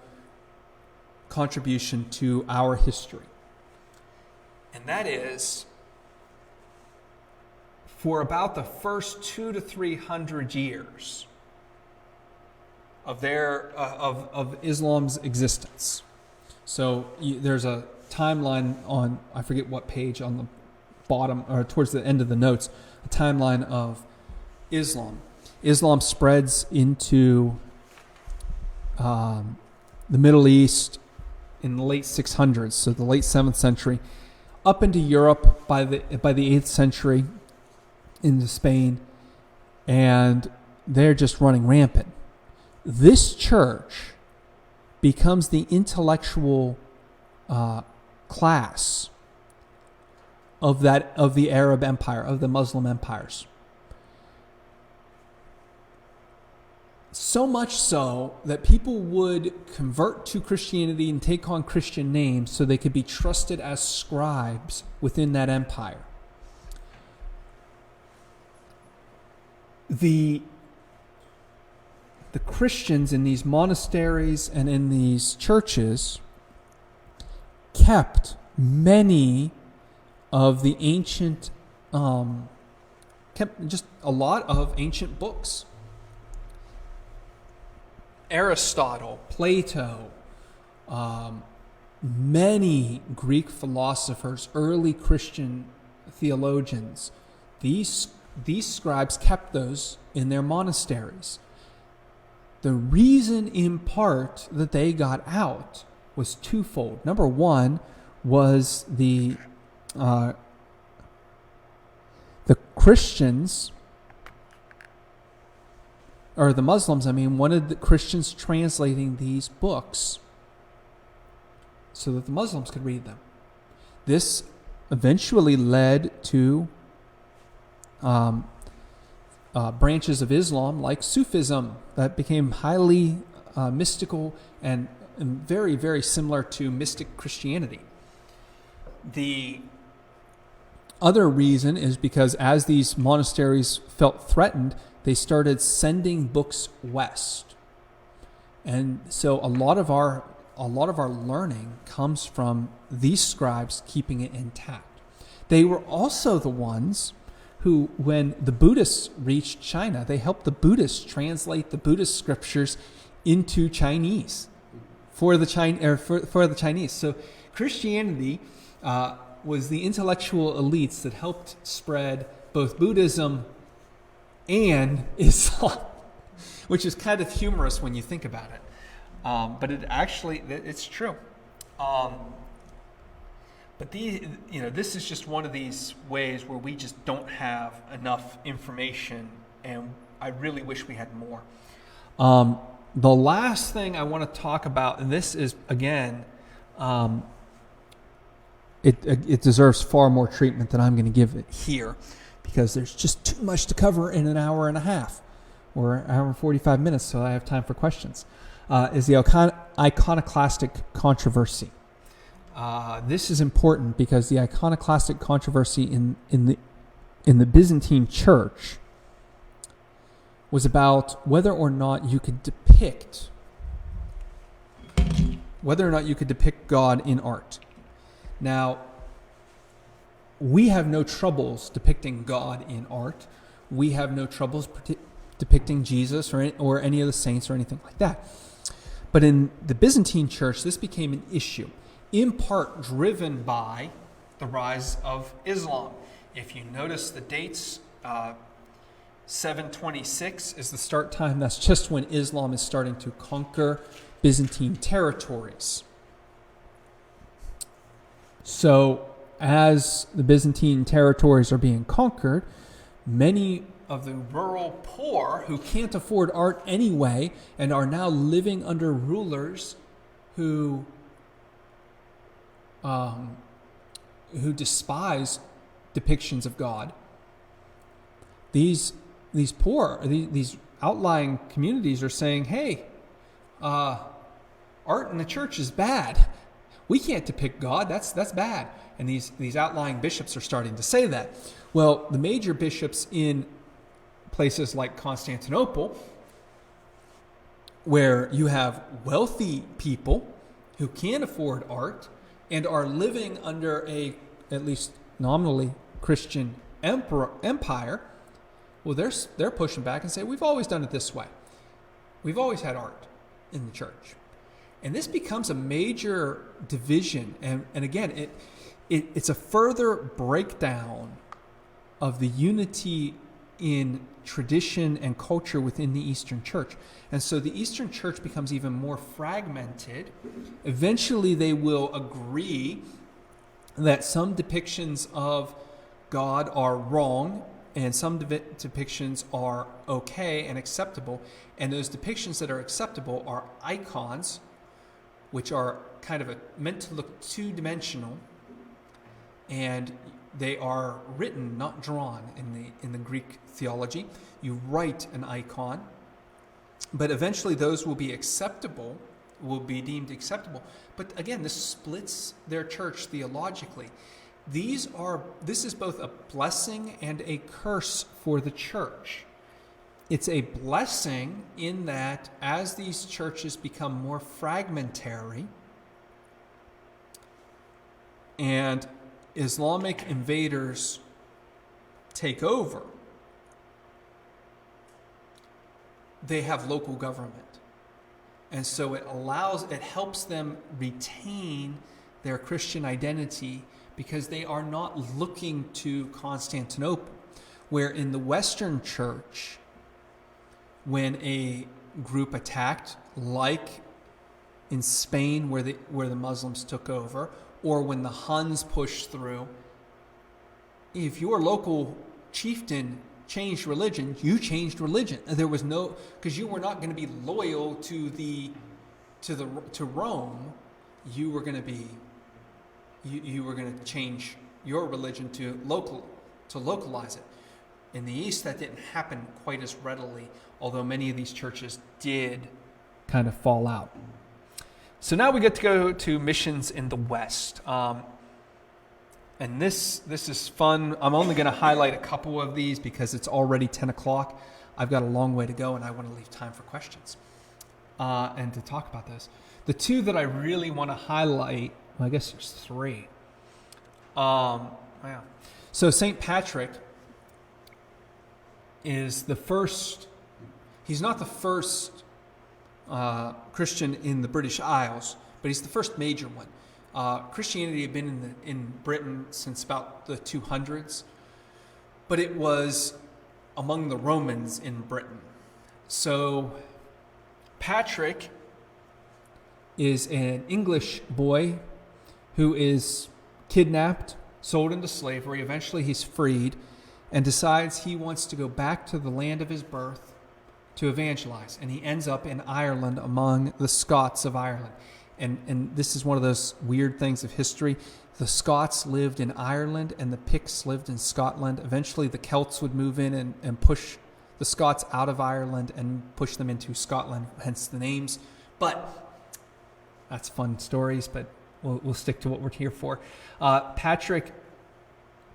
contribution to our history. And that is, for about the first 200 to 300 years of Islam's existence. So there's a timeline on, I forget what page, on the bottom or towards the end of the notes, a timeline of Islam. Islam spreads into the Middle East in the late 600s, so the late 7th century, up into Europe by the 8th century, into Spain, and they're just running rampant. This church becomes the intellectual class of the Arab empire, of the Muslim empires. So much so that people would convert to Christianity and take on Christian names so they could be trusted as scribes within that empire. The Christians in these monasteries and in these churches kept many of the ancient, kept just a lot of ancient books. Aristotle, Plato, many Greek philosophers, early Christian theologians, these scribes kept those in their monasteries. The reason, in part, that they got out was twofold. Number one was the Christians, or the Muslims, wanted the Christians translating these books so that the Muslims could read them. This eventually led to branches of Islam like Sufism that became highly mystical and very, very similar to mystic Christianity. The other reason is because as these monasteries felt threatened, they started sending books west. And so a lot of our learning comes from these scribes keeping it intact. They were also the ones who, when the Buddhists reached China, they helped the Buddhists translate the Buddhist scriptures into Chinese for the Chinese. So Christianity was the intellectual elites that helped spread both Buddhism and Islam, which is kind of humorous when you think about it. But it's true. But this is just one of these ways where we just don't have enough information, and I really wish we had more. The last thing I want to talk about, and this is, again, it deserves far more treatment than I'm going to give it here, because there's just too much to cover in an hour and a half, or an hour and 45 minutes, so I have time for questions, is the iconoclastic controversy. This is important because the iconoclastic controversy in the Byzantine Church was about whether or not you could depict God in art. Now, we have no troubles depicting God in art. We have no troubles depicting Jesus or any of the saints or anything like that. But in the Byzantine Church, this became an issue, in part driven by the rise of Islam. If you notice the dates, 726 is the start time. That's just when Islam is starting to conquer Byzantine territories. So as the Byzantine territories are being conquered, many of the rural poor who can't afford art anyway and are now living under rulers who despise depictions of God. These poor, these outlying communities are saying, hey, art in the church is bad. We can't depict God. That's bad. And these outlying bishops are starting to say that. Well, the major bishops in places like Constantinople, where you have wealthy people who can afford art and are living under a, at least nominally, Christian empire, well, they're pushing back and say, we've always done it this way. We've always had art in the church. And this becomes a major division. And again, it's a further breakdown of the unity in tradition and culture within the Eastern Church. And so the Eastern Church becomes even more fragmented. Eventually they will agree that some depictions of God are wrong and some depictions are okay and acceptable. And those depictions that are acceptable are icons, which are kind of meant to look two-dimensional, and they are written, not drawn in the Greek theology. You write an icon, but eventually those will be acceptable, will be deemed acceptable. But again, this splits their church theologically. This is both a blessing and a curse for the church. It's a blessing in that as these churches become more fragmentary and Islamic invaders take over, they have local government. And so it helps them retain their Christian identity because they are not looking to Constantinople. Where in the Western Church, when a group attacked, like in Spain where the Muslims took over, or when the Huns pushed through, if your local chieftain changed religion, you changed religion. There was no, because you were not going to be loyal to Rome. You were going to change your religion to localize it. In the East, that didn't happen quite as readily, although many of these churches did kind of fall out. So now we get to go to missions in the West. And this is fun. I'm only going to highlight a couple of these because it's already 10 o'clock. I've got a long way to go, and I want to leave time for questions and to talk about this. The two that I really want to highlight, well, I guess there's three. So St. Patrick is the first. He's not the first Christian in the British Isles, but he's the first major one. Christianity had been in Britain since about the 200s, but it was among the Romans in Britain. So Patrick is an English boy who is kidnapped, sold into slavery. Eventually he's freed and decides he wants to go back to the land of his birth to evangelize. And he ends up in Ireland among the Scots of Ireland. And this is one of those weird things of history. The Scots lived in Ireland and the Picts lived in Scotland. Eventually the Celts would move in and push the Scots out of Ireland and push them into Scotland, hence the names. But that's fun stories, but we'll stick to what we're here for. Patrick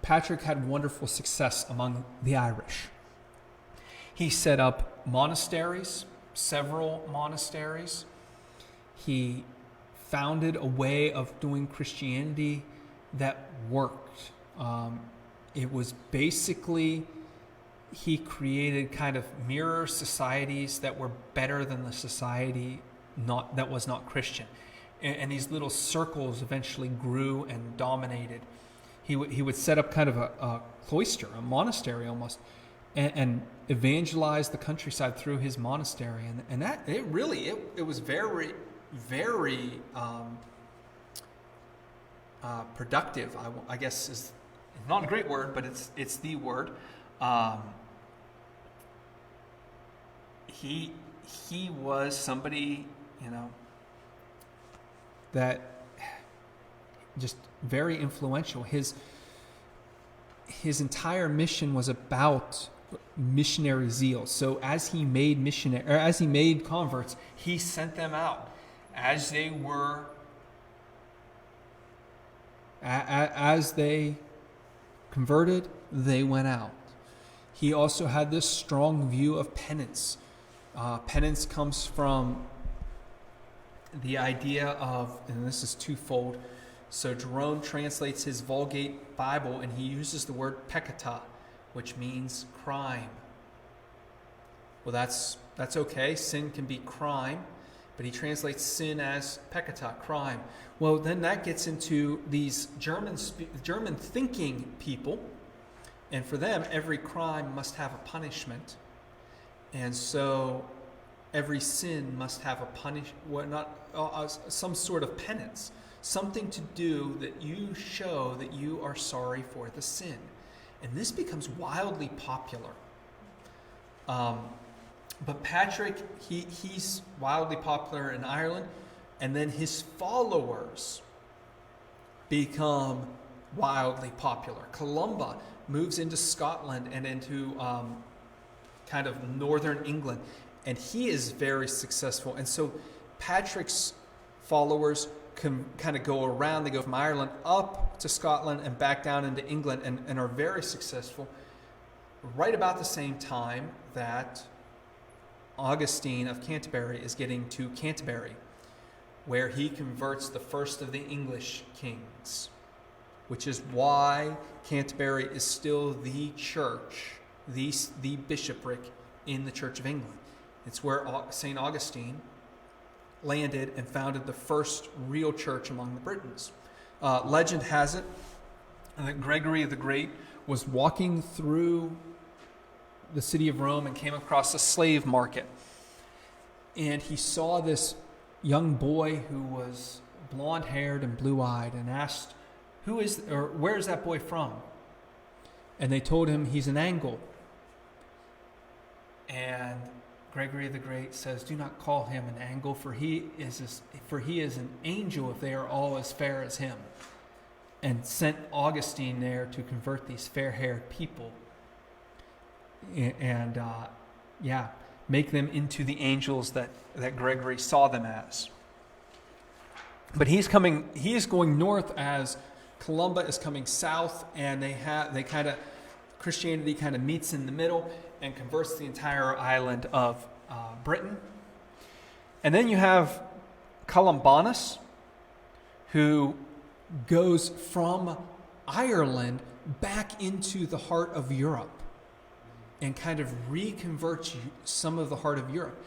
had wonderful success among the Irish. He set up monasteries, several monasteries. He founded a way of doing Christianity that worked. It was basically, he created kind of mirror societies that were better than the society that was not Christian. And these little circles eventually grew and dominated. He would set up kind of a cloister, a monastery almost, and evangelize the countryside through his monastery. And that it was very, very productive. I guess is not a great word, but it's the word. He was somebody, that just very influential. His entire mission was about missionary zeal. So as he made converts, he sent them out. As they converted, they went out. He also had this strong view of penance. Penance comes from the idea of, and this is twofold. So Jerome translates his Vulgate Bible and he uses the word peccata, which means crime. Well, that's okay. Sin can be crime, But he translates sin as peccata, crime. Well, then that gets into these German thinking people, and for them, every crime must have a punishment, and so every sin must have a some sort of penance, something to do that you show that you are sorry for the sin, and this becomes wildly popular. But Patrick, he's wildly popular in Ireland, and then his followers become wildly popular. Columba moves into Scotland and into kind of northern England, and he is very successful. And so Patrick's followers can kind of go around. They go from Ireland up to Scotland and back down into England and are very successful right about the same time that Augustine of Canterbury is getting to Canterbury, where he converts the first of the English kings, which is why Canterbury is still the church, the bishopric in the Church of England. It's where St. Augustine landed and founded the first real church among the Britons. Legend has it that Gregory the Great was walking through the city of Rome and came across a slave market. And he saw this young boy who was blonde-haired and blue-eyed and asked, where is that boy from? And they told him he's an Angel. And Gregory the Great says, do not call him an Angel, for he is an angel if they are all as fair as him. And sent Augustine there to convert these fair-haired people and make them into the angels that Gregory saw them as. But he is going north as Columba is coming south, and Christianity kind of meets in the middle and converts the entire island of Britain. And then you have Columbanus, who goes from Ireland back into the heart of Europe and kind of reconverts some of the heart of Europe.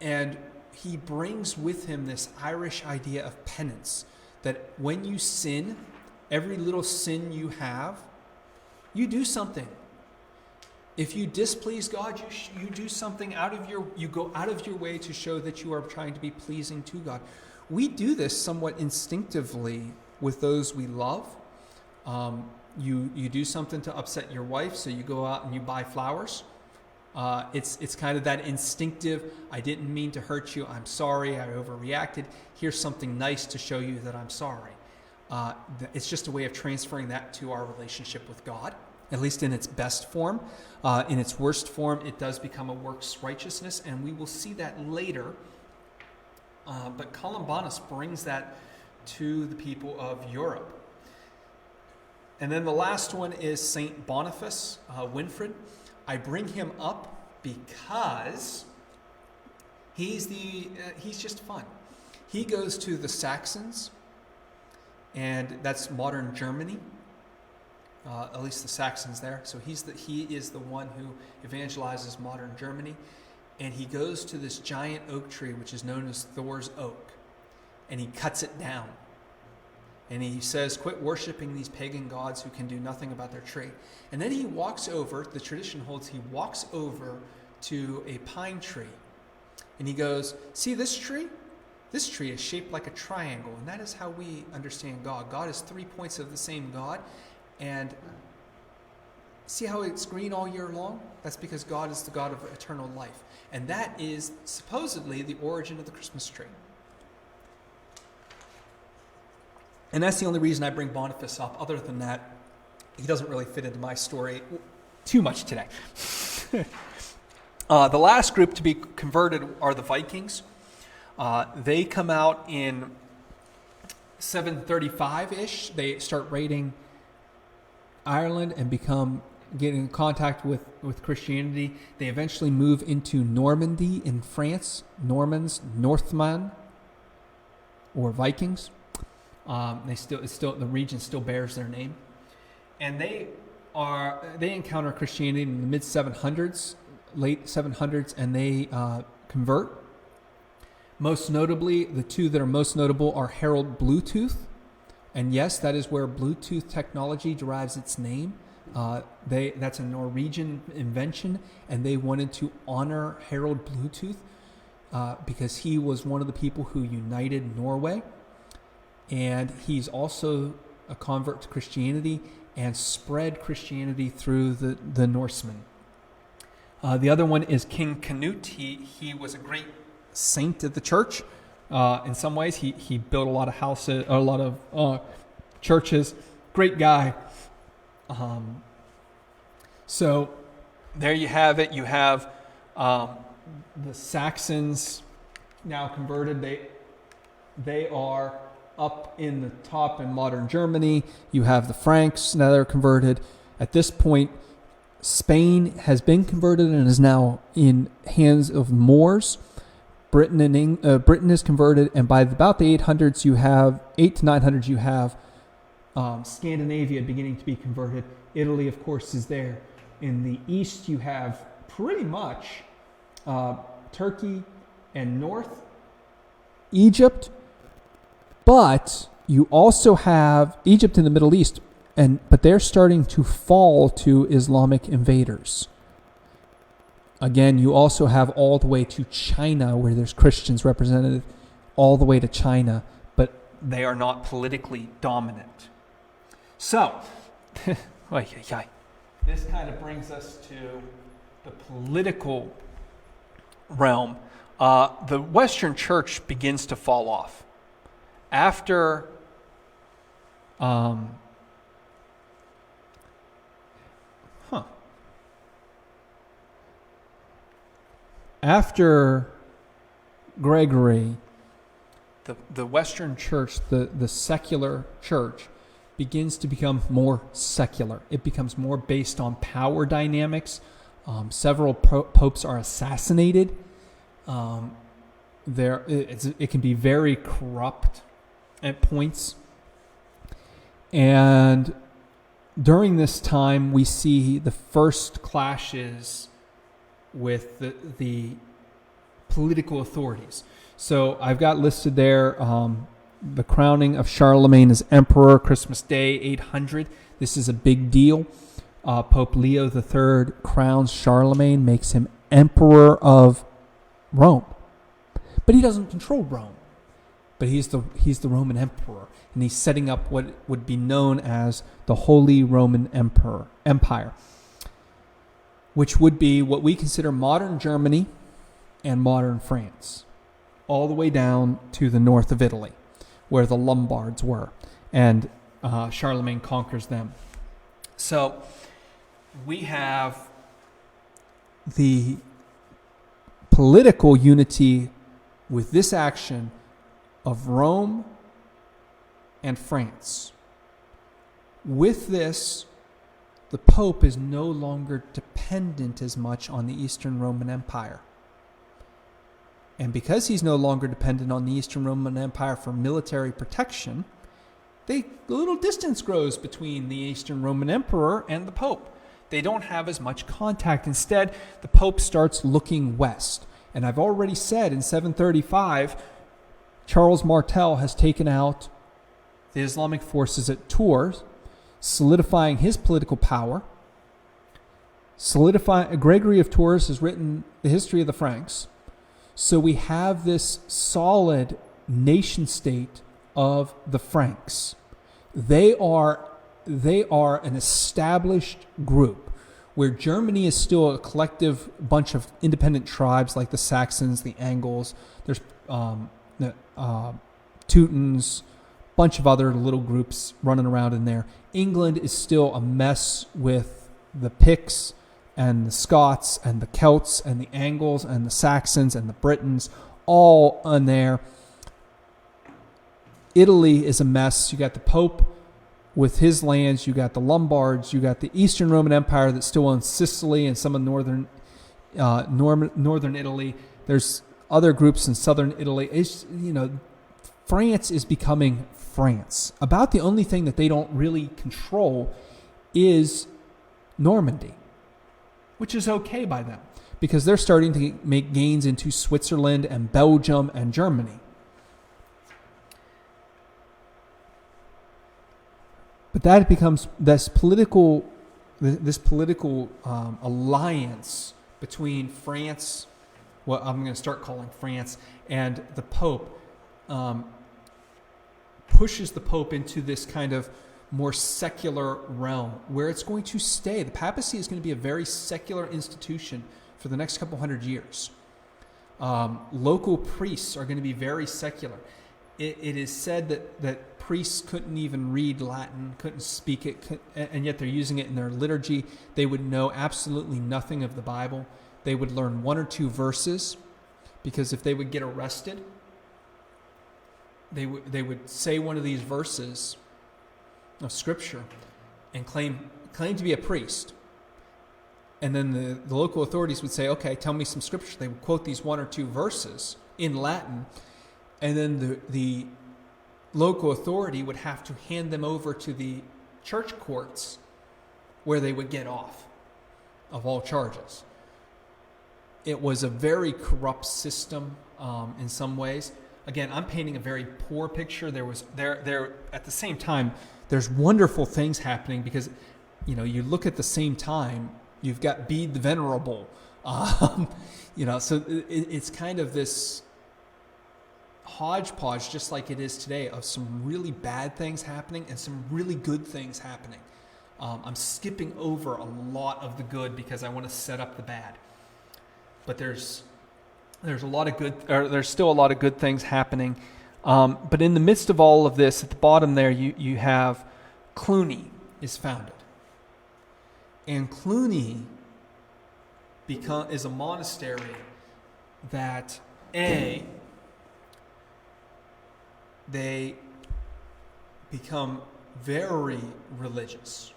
And he brings with him this Irish idea of penance, that when you sin, every little sin you have, you do something. If you displease God, you do something you go out of your way to show that you are trying to be pleasing to God. We do this somewhat instinctively with those we love. You do something to upset your wife, so you go out and you buy flowers. It's kind of that instinctive, I didn't mean to hurt you, I'm sorry, I overreacted. Here's something nice to show you that I'm sorry. It's just a way of transferring that to our relationship with God, at least in its best form. In its worst form, it does become a works righteousness, and we will see that later. But Columbanus brings that to the people of Europe. And then the last one is St. Boniface, Winfred. I bring him up because he's just fun. He goes to the Saxons, and that's modern Germany, at least the Saxons there. So he is the one who evangelizes modern Germany, and he goes to this giant oak tree, which is known as Thor's Oak, and he cuts it down. And he says, quit worshiping these pagan gods who can do nothing about their tree. And then he walks over, the tradition holds, he walks over to a pine tree. And he goes, see this tree? This tree is shaped like a triangle. And that is how we understand God. God is 3 points of the same God. And see how it's green all year long? That's because God is the God of eternal life. And that is supposedly the origin of the Christmas tree. And that's the only reason I bring Boniface up. Other than that, he doesn't really fit into my story too much today. The last group to be converted are the Vikings. They come out in 735-ish. They start raiding Ireland and get in contact with Christianity. They eventually move into Normandy in France. Normans, Northmen, or Vikings. The region still bears their name, and they encounter Christianity in the mid 700s, late 700s, and they convert. Most notably, the two that are most notable are Herald Bluetooth. And yes, that is where Bluetooth technology derives its name. That's a Norwegian invention, and they wanted to honor Herald Bluetooth because he was one of the people who united Norway. And he's also a convert to Christianity and spread Christianity through the Norsemen. The other one is King Canute. He was a great saint of the church. In some ways, he built a lot of houses, a lot of churches. Great guy. So there you have it. You have the Saxons now converted. They are up in the top in modern Germany. You have the Franks now they're converted. At this point, Spain has been converted and is now in hands of Moors. Britain is converted, and by about the 800s, you have 8 to 900s. You have Scandinavia beginning to be converted. Italy, of course, is there. In the east, you have pretty much Turkey and North Egypt, but you also have Egypt in the Middle East, but they're starting to fall to Islamic invaders. Again, you also have all the way to China, where there's Christians represented, all the way to China, but they are not politically dominant. So, this kind of brings us to the political realm. The Western Church begins to fall off. After After Gregory, the Western Church, the secular church, begins to become more secular. It becomes more based on power dynamics. Several popes are assassinated. It can be very corrupt at points. And during this time, we see the first clashes with the political authorities. So I've got listed there the crowning of Charlemagne as emperor, Christmas Day, 800. This is a big deal. Pope Leo III crowns Charlemagne, makes him emperor of Rome. But he doesn't control Rome. But he's the Roman emperor, and he's setting up what would be known as the Holy Roman Empire, which would be what we consider modern Germany and modern France, all the way down to the north of Italy, where the Lombards were, and Charlemagne conquers them. So we have the political unity with this action of Rome and France. With this, the Pope is no longer dependent as much on the Eastern Roman Empire. And because he's no longer dependent on the Eastern Roman Empire for military protection, a little distance grows between the Eastern Roman Emperor and the Pope. They don't have as much contact. Instead, the Pope starts looking west. And I've already said in 735, Charles Martel has taken out the Islamic forces at Tours, solidifying his political power. Gregory of Tours has written the history of the Franks. So we have this solid nation state of the Franks. They are an established group, where Germany is still a collective bunch of independent tribes like the Saxons, the Angles, there's Teutons, bunch of other little groups running around in there. England is still a mess with the Picts and the Scots and the Celts and the Angles and the Saxons and the Britons, all in there. Italy is a mess. You got the Pope with his lands. You got the Lombards. You got the Eastern Roman Empire that still owns Sicily and some of northern Italy. There's other groups in southern Italy. France is becoming France. About the only thing that they don't really control is Normandy, which is okay by them. because they're starting to make gains into Switzerland and Belgium and Germany. But that becomes this political alliance between France, what I'm going to start calling France, and the Pope, pushes the Pope into this kind of more secular realm where it's going to stay. The papacy is going to be a very secular institution for the next couple hundred years. Local priests are going to be very secular. It is said that priests couldn't even read Latin, couldn't speak it, and yet they're using it in their liturgy. They would know absolutely nothing of the Bible. They would learn one or two verses, because if they would get arrested, they would say one of these verses of Scripture and claim to be a priest. And then the local authorities would say, okay, tell me some Scripture. They would quote these one or two verses in Latin, and then the local authority would have to hand them over to the church courts, where they would get off of all charges. It was a very corrupt system in some ways. Again, I'm painting a very poor picture. There at the same time, there's wonderful things happening, because you look at the same time, you've got Bede the Venerable, so it's kind of this hodgepodge, just like it is today, of some really bad things happening and some really good things happening. I'm skipping over a lot of the good because I want to set up the bad, but there's a lot of good, or there's still a lot of good things happening. But in the midst of all of this, at the bottom there, you have Cluny is founded, and Cluny is a monastery that they become very religious.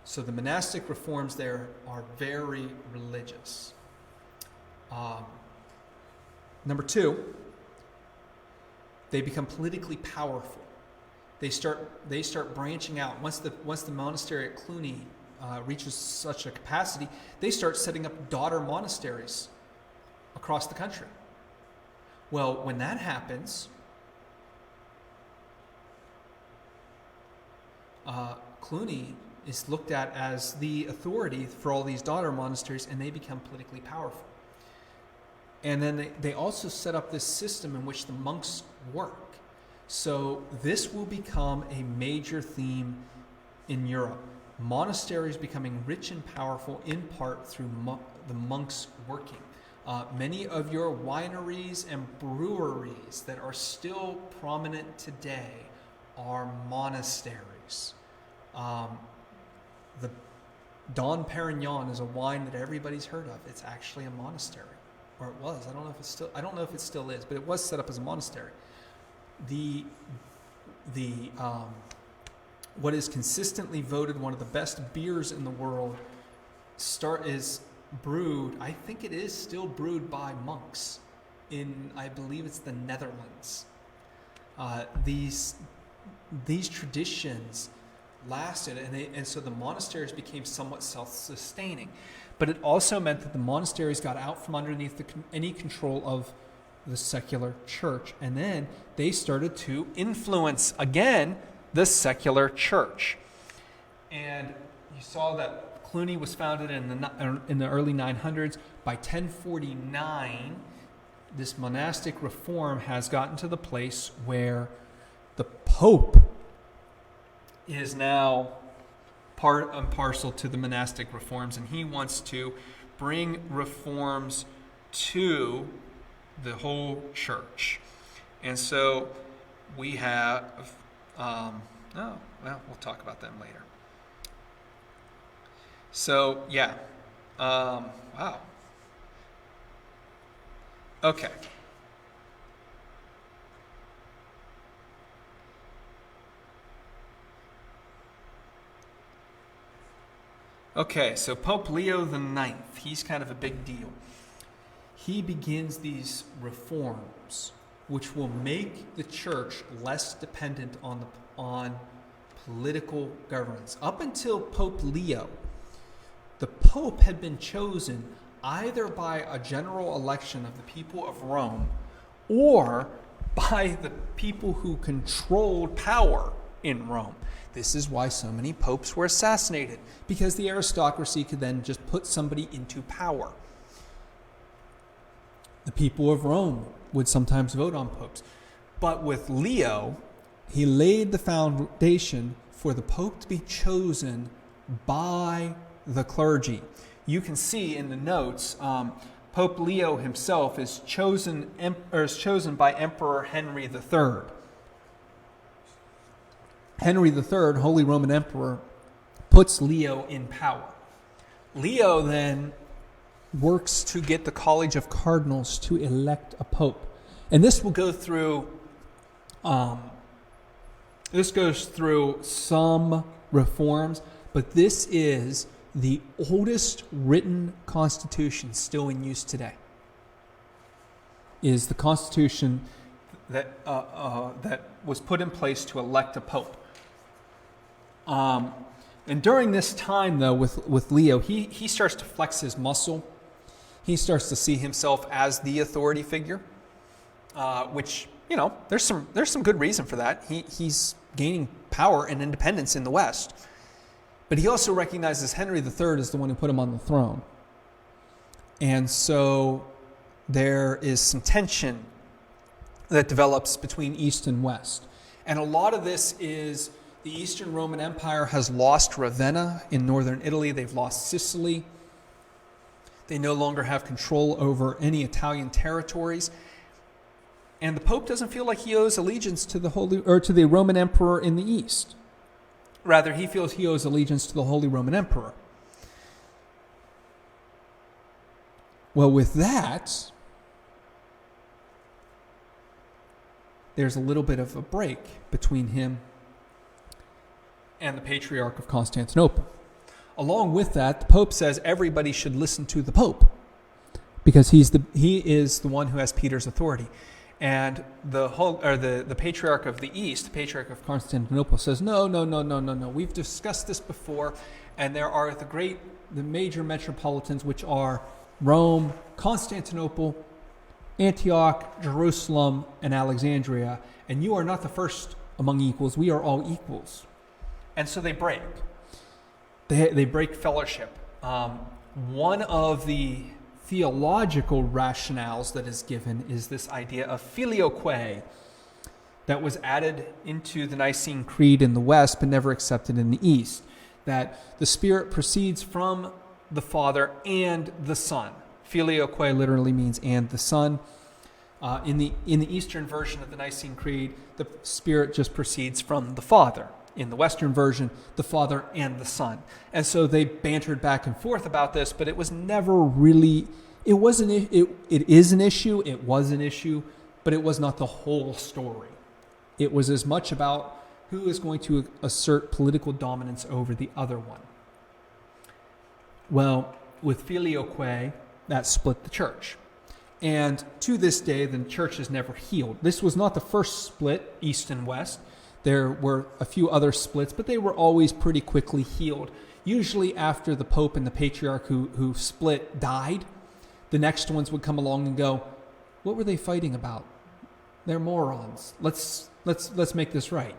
So the monastic reforms there are very religious. Number two, they become politically powerful. They start branching out. Once the monastery at Cluny reaches such a capacity, they start setting up daughter monasteries across the country. Well, when that happens, Cluny is looked at as the authority for all these daughter monasteries, and they become politically powerful. And then they also set up this system in which the monks work. So this will become a major theme in Europe. Monasteries becoming rich and powerful, in part through the monks working. Many of your wineries and breweries that are still prominent today are monasteries. The Dom Perignon is a wine that everybody's heard of. It's actually a monastery, or it was. I don't know if it still is, but it was set up as a monastery. What is consistently voted one of the best beers in the world is brewed. I think it is still brewed by monks in, I believe it's the Netherlands. These traditions lasted, and so the monasteries became somewhat self-sustaining. But it also meant that the monasteries got out from underneath any control of the secular church, and then they started to influence again the secular church. And you saw that Cluny was founded in the early 900s. By 1049, this monastic reform has gotten to the place where the Pope is now part and parcel to the monastic reforms, and he wants to bring reforms to the whole church. And so we have we'll talk about them later. So wow. Okay. Okay, so Pope Leo IX, he's kind of a big deal. He begins these reforms, which will make the church less dependent on political governance. Up until Pope Leo, the Pope had been chosen either by a general election of the people of Rome or by the people who controlled power in Rome. This is why so many popes were assassinated, because the aristocracy could then just put somebody into power. The people of Rome would sometimes vote on popes. But with Leo, he laid the foundation for the pope to be chosen by the clergy. You can see in the notes, Pope Leo himself is chosen by Emperor Henry III. Henry III, Holy Roman Emperor, puts Leo in power. Leo then works to get the College of Cardinals to elect a pope. And this will go through, this goes through some reforms, but this is the oldest written constitution still in use today. Is the constitution that was put in place to elect a pope. And during this time, though, with Leo, he starts to flex his muscle. He starts to see himself as the authority figure, which, there's some good reason for that. He's gaining power and independence in the West. But he also recognizes Henry III is the one who put him on the throne. And so there is some tension that develops between East and West. And a lot of this is the Eastern Roman Empire has lost Ravenna in northern Italy. They've lost Sicily. They no longer have control over any Italian territories. And the Pope doesn't feel like he owes allegiance to to the Roman Emperor in the East. Rather, he feels he owes allegiance to the Holy Roman Emperor. Well, with that, there's a little bit of a break between him and the Patriarch of Constantinople. Along with that, the Pope says everybody should listen to the Pope because he is the one who has Peter's authority. And the Patriarch of the East, the Patriarch of Constantinople, says, no. We've discussed this before, and there are the major metropolitans, which are Rome, Constantinople, Antioch, Jerusalem, and Alexandria. And you are not the first among equals. We are all equals. And so they break. They break fellowship. One of the theological rationales that is given is this idea of Filioque that was added into the Nicene Creed in the West but never accepted in the East, that the Spirit proceeds from the Father and the Son. Filioque literally means and the Son. In the Eastern version of the Nicene Creed, the Spirit just proceeds from the Father. In the Western version, the Father and the Son. And so they bantered back and forth about this, but it was never really, it is an issue, it was an issue, but it was not the whole story. It was as much about who is going to assert political dominance over the other one. Well, with Filioque, that split the church. And to this day, the church is never healed. This was not the first split, East and West. There were a few other splits, but they were always pretty quickly healed. Usually after the Pope and the Patriarch who split died, the next ones would come along and go, what were they fighting about? They're morons. Let's make this right.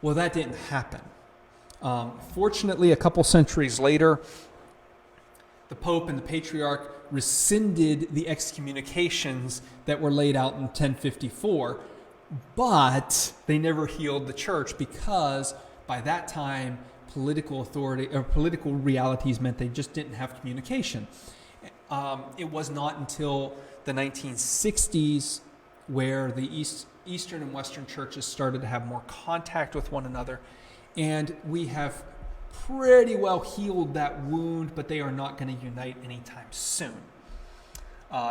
Well, that didn't happen. Fortunately, a couple centuries later, the Pope and the Patriarch rescinded the excommunications that were laid out in 1054, but they never healed the church because by that time political authority or political realities meant they just didn't have communication. It was not until the 1960s where the Eastern and Western churches started to have more contact with one another, and we have pretty well healed that wound, but they are not going to unite anytime soon.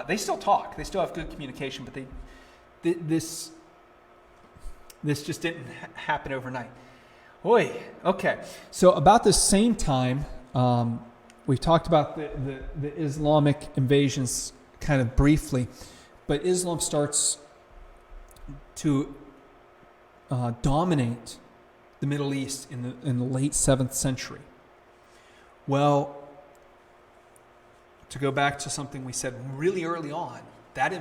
They still talk, they still have good communication, but this just didn't happen overnight. Okay. So about the same time, we talked about the Islamic invasions kind of briefly, but Islam starts to dominate the Middle East in the late 7th century. Well, to go back to something we said really early on, that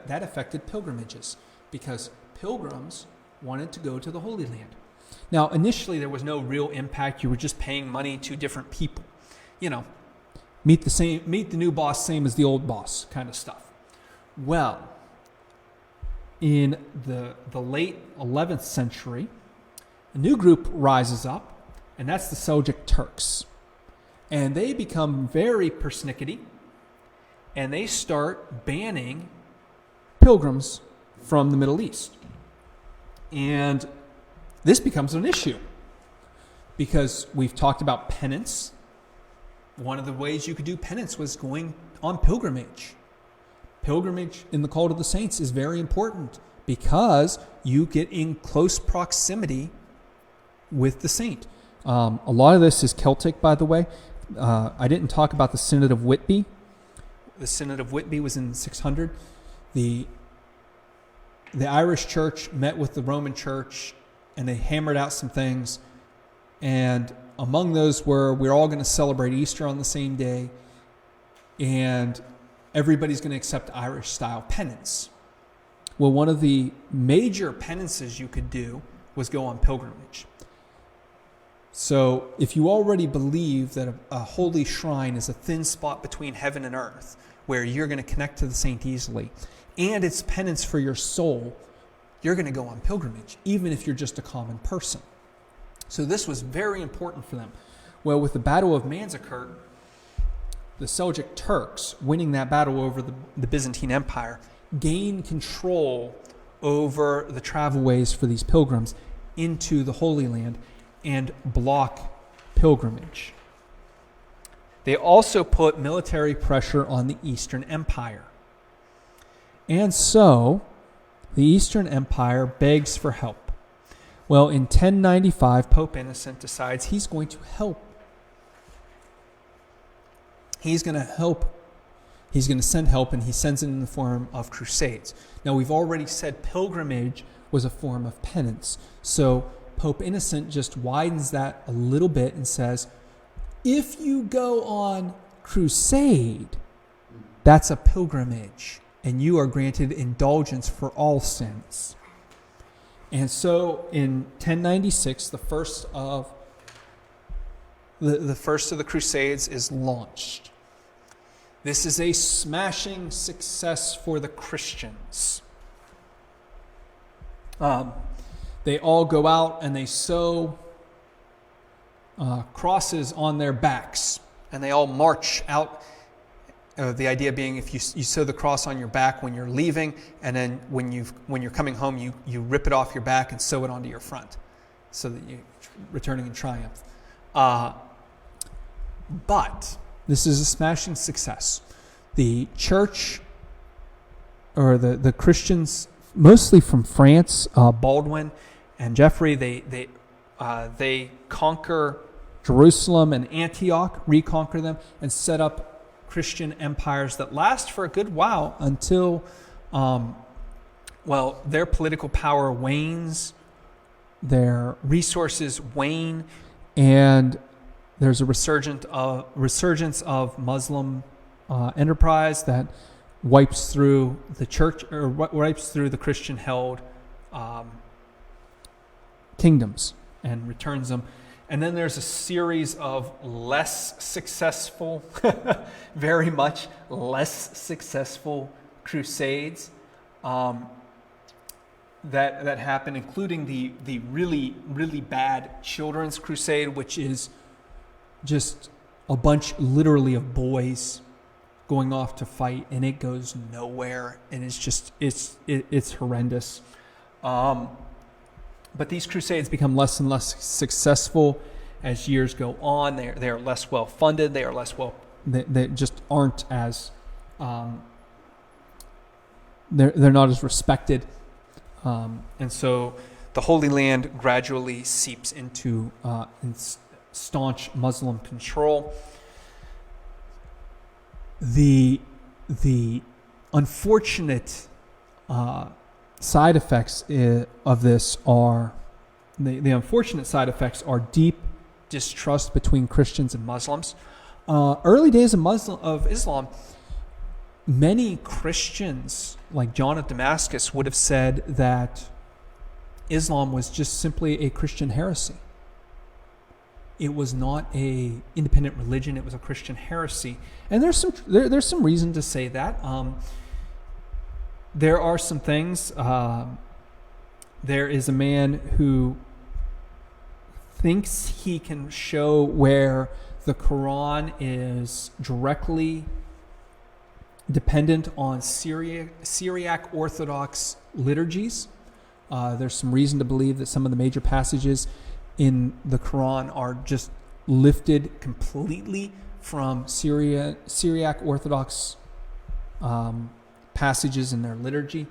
affected pilgrimages because pilgrims wanted to go to the Holy Land. Now, initially, there was no real impact. You were just paying money to different people. Meet the new boss, same as the old boss kind of stuff. Well, in the late 11th century, a new group rises up, and that's the Seljuk Turks. And they become very persnickety, and they start banning pilgrims from the Middle East. And this becomes an issue because we've talked about penance. One of the ways you could do penance was going on pilgrimage. Pilgrimage in the cult of the saints is very important because you get in close proximity with the saint. A lot of this is Celtic, by the way. I didn't talk about the Synod of Whitby. The Synod of Whitby was in 600. The Irish Church met with the Roman Church, and they hammered out some things. And among those were, we're all going to celebrate Easter on the same day, and everybody's going to accept Irish-style penance. Well, one of the major penances you could do was go on pilgrimage. So if you already believe that a holy shrine is a thin spot between heaven and earth, where you're going to connect to the saint easily, and it's penance for your soul, you're going to go on pilgrimage, even if you're just a common person. So this was very important for them. Well, with the Battle of Manzikert, the Seljuk Turks, winning that battle over the Byzantine Empire, gained control over the travelways for these pilgrims into the Holy Land and block pilgrimage. They also put military pressure on the Eastern Empire. And so, the Eastern Empire begs for help. Well, in 1095, Pope Innocent decides he's going to help. He's going to help. He's going to send help, and he sends it in the form of crusades. Now, we've already said pilgrimage was a form of penance. So, Pope Innocent just widens that a little bit and says, if you go on crusade, that's a pilgrimage, and you are granted indulgence for all sins. And so in 1096, the first of the Crusades is launched. This is a smashing success for the Christians. They all go out and they sew crosses on their backs, and they all march out. The idea being, if you sew the cross on your back when you're leaving, and then when you're coming home, you rip it off your back and sew it onto your front, so that you're returning in triumph. But this is a smashing success. The church, or the Christians, mostly from France, Baldwin and Geoffrey, they conquer Jerusalem and Antioch, reconquer them, and set up Christian empires that last for a good while until, their political power wanes, their resources wane, and there's a resurgence of Muslim enterprise that wipes through the church, or wipes through the Christian-held kingdoms and returns them. And then there's a series of less successful, very much less successful crusades that happen, including the really, really bad Children's Crusade, which is just a bunch, literally, of boys going off to fight, and it goes nowhere, and it's horrendous. But these crusades become less and less successful as years go on. They are less well funded. They are less well. They just aren't as. They're not as respected, and so the Holy Land gradually seeps into staunch Muslim control. The unfortunate side effects of this are the unfortunate side effects are deep distrust between Christians and Muslims. Early days of Islam, many Christians, like John of Damascus, would have said that Islam was just simply a Christian heresy. It was not a independent religion. It was a Christian heresy. And there's some reason to say that. There are some things. There is a man who thinks he can show where the Quran is directly dependent on Syriac Orthodox liturgies. There's some reason to believe that some of the major passages in the Quran are just lifted completely from Syriac Orthodox passages in their liturgy.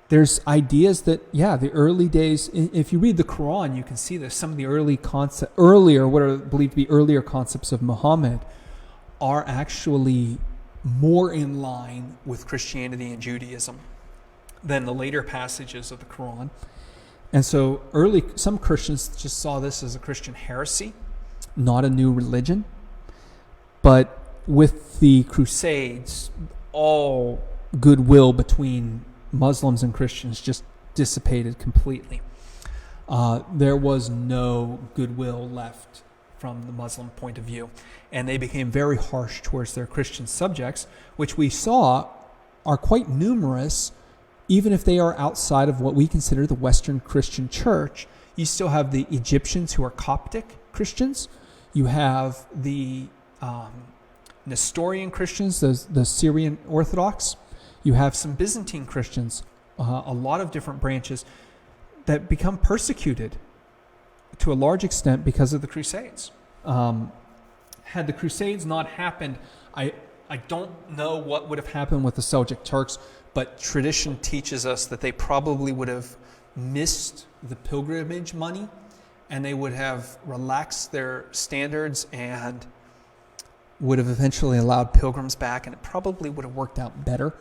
There's ideas that, the early days, if you read the Quran, you can see that some of the what are believed to be earlier concepts of Muhammad are actually more in line with Christianity and Judaism than the later passages of the Quran. And so some Christians just saw this as a Christian heresy, not a new religion. But with the Crusades, all goodwill between Muslims and Christians just dissipated completely. There was no goodwill left from the Muslim point of view. And they became very harsh towards their Christian subjects, which we saw are quite numerous. Even if they are outside of what we consider the Western Christian Church, you still have the Egyptians who are Coptic Christians. You have the Nestorian Christians, the Syrian Orthodox. You have some Byzantine Christians, a lot of different branches that become persecuted to a large extent because of the Crusades. Had the Crusades not happened, I don't know what would have happened with the Seljuk Turks, but tradition teaches us that they probably would have missed the pilgrimage money and they would have relaxed their standards and would have eventually allowed pilgrims back, and it probably would have worked out better.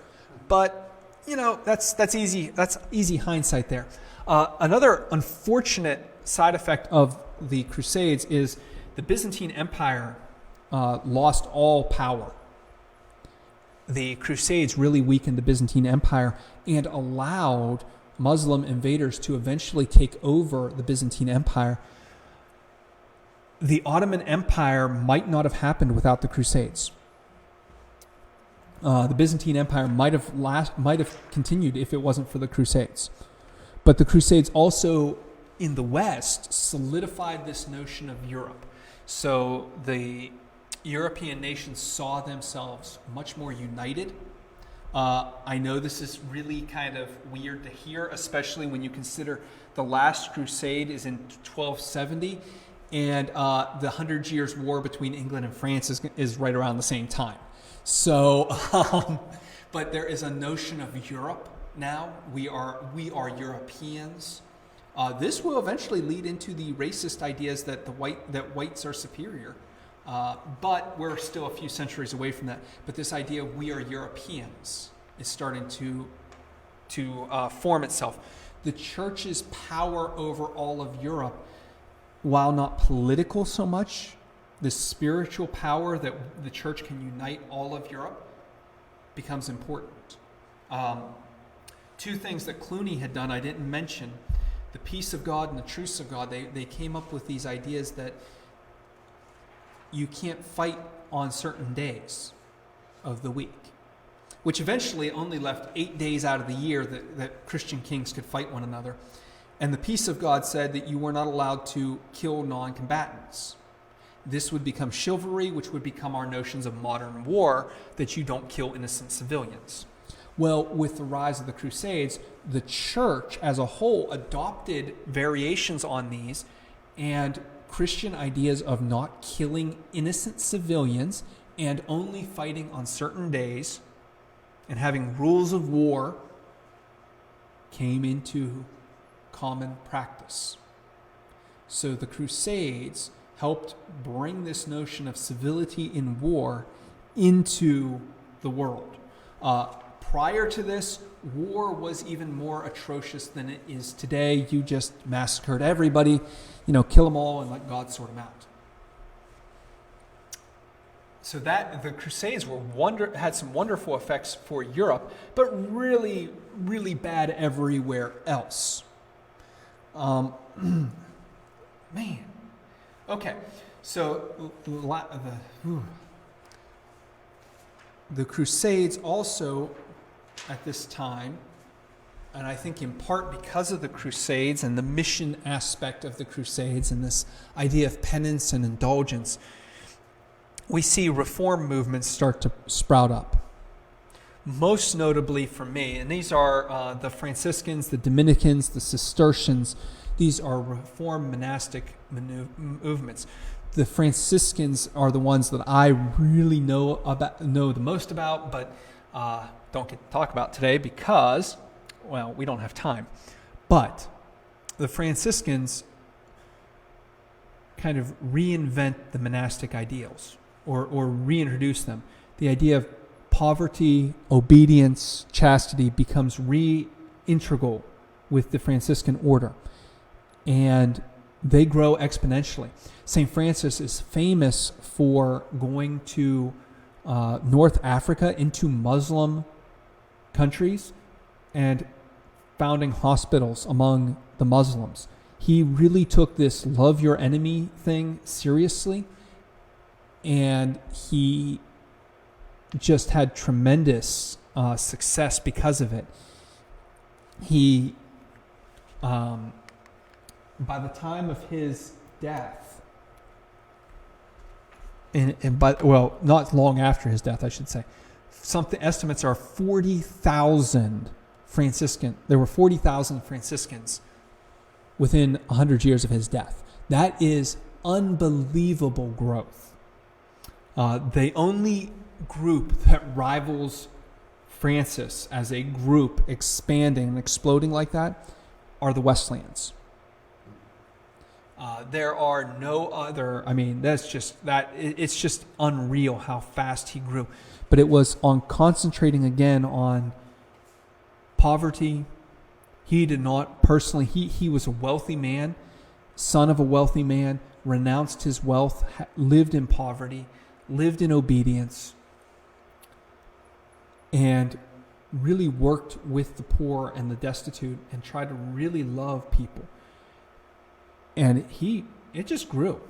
But, that's easy hindsight there. Another unfortunate side effect of the Crusades is the Byzantine Empire lost all power. The Crusades really weakened the Byzantine Empire and allowed Muslim invaders to eventually take over the Byzantine Empire. The Ottoman Empire might not have happened without the Crusades. The Byzantine Empire might have continued if it wasn't for the Crusades. But the Crusades also, in the West, solidified this notion of Europe. So the European nations saw themselves much more united. I know this is really kind of weird to hear, especially when you consider the last crusade is in 1270, and the 100 Years' War between England and France is right around the same time. So, but there is a notion of Europe now. We are Europeans. This will eventually lead into the racist ideas that whites are superior. But we're still a few centuries away from that. But this idea of we are Europeans is starting to form itself. The church's power over all of Europe, while not political so much, the spiritual power that the church can unite all of Europe becomes important. Two things that Clooney had done I didn't mention. The peace of God and the truce of God. They came up with these ideas that you can't fight on certain days of the week, which eventually only left 8 days out of the year that Christian kings could fight one another. And the peace of God said that you were not allowed to kill non-combatants. This would become chivalry, which would become our notions of modern war, that you don't kill innocent civilians. Well, with the rise of the Crusades, the church as a whole adopted variations on these, and Christian ideas of not killing innocent civilians and only fighting on certain days and having rules of war came into common practice. So the Crusades helped bring this notion of civility in war into the world. Prior to this, war was even more atrocious than it is today. You just massacred everybody, kill them all and let God sort them out. So that the Crusades had some wonderful effects for Europe, but really, really bad everywhere else. Man. Okay, so the Crusades also at this time, and I think in part because of the Crusades and the mission aspect of the Crusades and this idea of penance and indulgence, we see reform movements start to sprout up. Most notably for me, and these are the Franciscans, the Dominicans, the Cistercians. These are reform monastic movements. The Franciscans are the ones that I really know the most about, but don't get to talk about today because, well, we don't have time. But the Franciscans kind of reinvent the monastic ideals or reintroduce them. The idea of poverty, obedience, chastity becomes integral with the Franciscan order. And they grow exponentially. St. Francis is famous for going to North Africa, into Muslim countries, and founding hospitals among the Muslims. He really took this love your enemy thing seriously, and he just had tremendous success because of it. He, by the time of his death, not long after his death, I should say, estimates are 40,000 Franciscan. There were 40,000 Franciscans within 100 years of his death. That is unbelievable growth. The only group that rivals Francis as a group expanding and exploding like that are the Wesleyans. There are no other. I mean, it's just unreal how fast he grew. But it was on concentrating again on poverty. He did not personally. He was a wealthy man, son of a wealthy man, renounced his wealth, lived in poverty, lived in obedience, and really worked with the poor and the destitute and tried to really love people. And it just grew.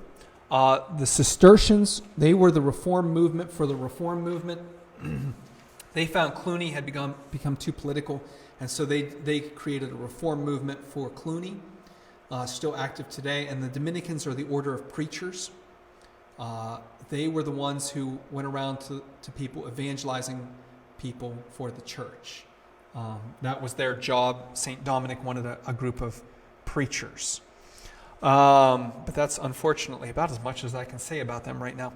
The Cistercians, they were the reform movement for the reform movement. They found Cluny had become too political, and so they created a reform movement for Cluny, still active today. And the Dominicans are the order of preachers. They were the ones who went around to people, evangelizing people for the church. That was their job. St. Dominic wanted a group of preachers. But that's unfortunately about as much as I can say about them right now.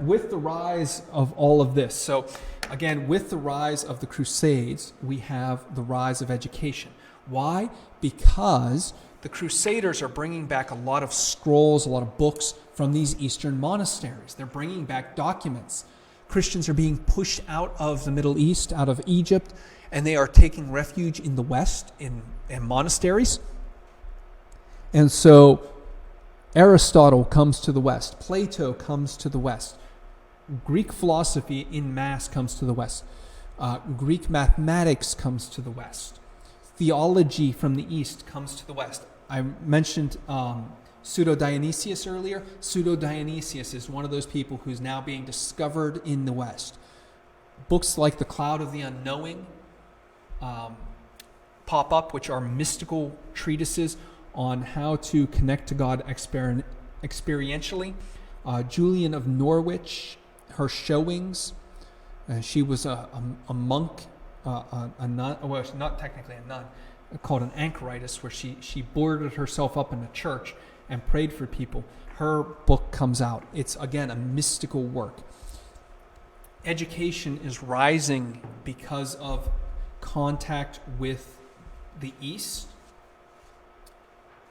With the rise of all of this, so again, with the rise of the Crusades, we have the rise of education. Why? Because the Crusaders are bringing back a lot of scrolls, a lot of books from these Eastern monasteries. They're bringing back documents. Christians are being pushed out of the Middle East, out of Egypt, and they are taking refuge in the West, in monasteries. And so Aristotle comes to the West. Plato comes to the West. Greek philosophy in mass comes to the West. Greek mathematics comes to the West. Theology from the East comes to the West. I mentioned Pseudo-Dionysius earlier. Pseudo-Dionysius is one of those people who's now being discovered in the West. Books like The Cloud of the Unknowing pop up, which are mystical treatises on how to connect to God experientially. Julian of Norwich, her showings. She was a monk, a nun. Well, not technically a nun, called an anchoritis, where she boarded herself up in a church and prayed for people. Her book comes out. It's, again, a mystical work. Education is rising because of contact with the East.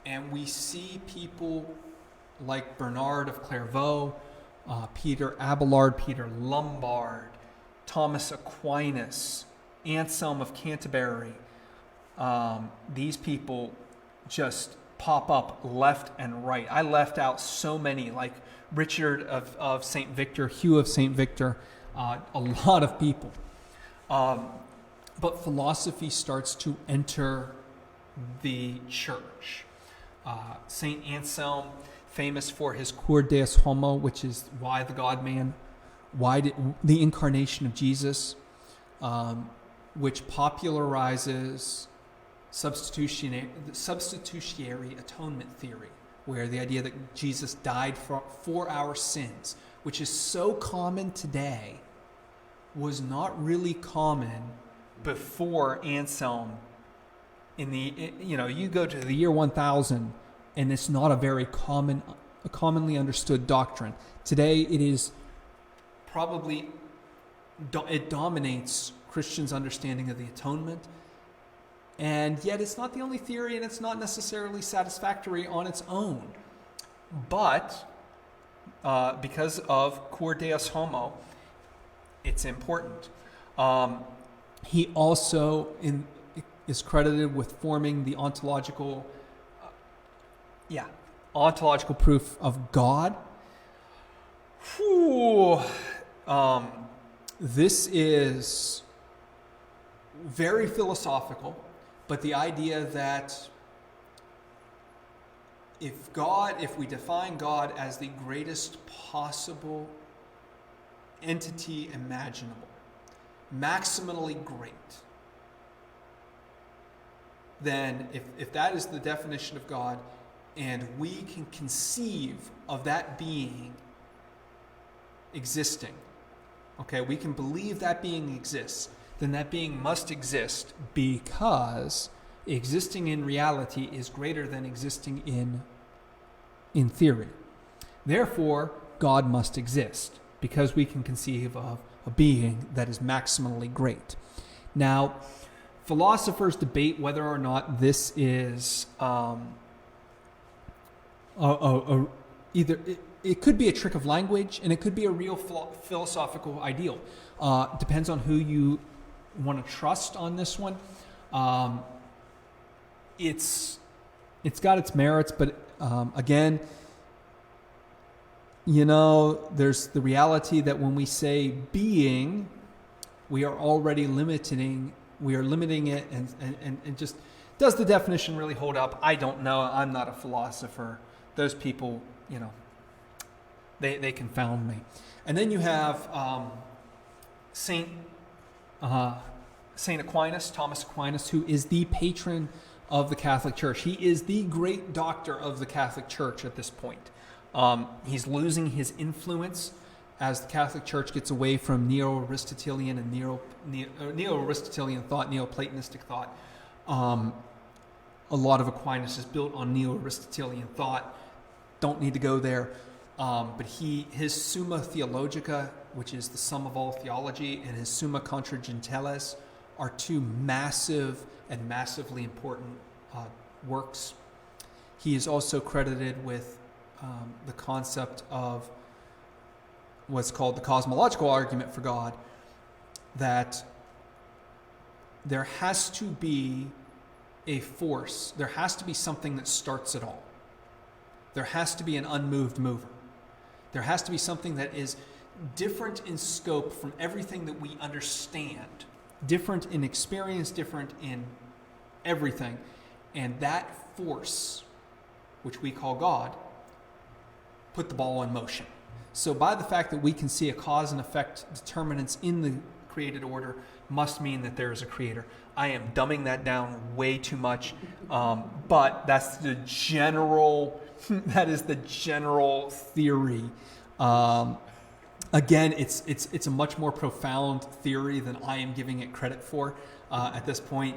And we see people like Bernard of Clairvaux, Peter Abelard, Peter Lombard, Thomas Aquinas, Anselm of Canterbury. These people just pop up left and right. I left out so many, like Richard of St. Victor, Hugh of St. Victor, a lot of people. But philosophy starts to enter the church. St. Anselm, famous for his Cur Deus Homo, which is why the God-man, the incarnation of Jesus, which popularizes substitutionary atonement theory, where the idea that Jesus died for our sins, which is so common today, was not really common before Anselm. You go to the year 1000, and it's not a very commonly understood doctrine. Today, it is probably, it dominates Christians' understanding of the atonement. And yet it's not the only theory, and it's not necessarily satisfactory on its own. But because of Cur Deus Homo, it's important. He also is credited with forming the ontological proof of God. This is very philosophical. But the idea that if we define God as the greatest possible entity imaginable, maximally great, then if that is the definition of God, and we can conceive of that being existing, okay, we can believe that being exists, then that being must exist because existing in reality is greater than existing in theory. Therefore, God must exist because we can conceive of a being that is maximally great. Now, philosophers debate whether or not this is either it could be a trick of language and it could be a real philosophical ideal. Depends on who you want to trust on this one. It's got its merits, but again, there's the reality that when we say being, we are already limiting it, and just, does the definition really hold up? I don't know. I'm not a philosopher. Those people, they confound me. And then you have Saint Aquinas, Thomas Aquinas, who is the patron of the Catholic Church. He is the great doctor of the Catholic Church at this point. He's losing his influence as the Catholic Church gets away from Neo-Aristotelian and Neo-Aristotelian thought, Neoplatonistic thought. A lot of Aquinas is built on Neo-Aristotelian thought. Don't need to go there. But his Summa Theologica, which is the sum of all theology, and his Summa Contra Gentiles are two massive and massively important works. He is also credited with the concept of what's called the Cosmological Argument for God, that there has to be a force, there has to be something that starts it all. There has to be an unmoved mover. There has to be something that is different in scope from everything that we understand, different in experience, different in everything. And that force, which we call God, put the ball in motion. So by the fact that we can see a cause and effect determinants in the created order must mean that there is a creator. I am dumbing that down way too much, but that's the general theory. Again, it's a much more profound theory than I am giving it credit for at this point.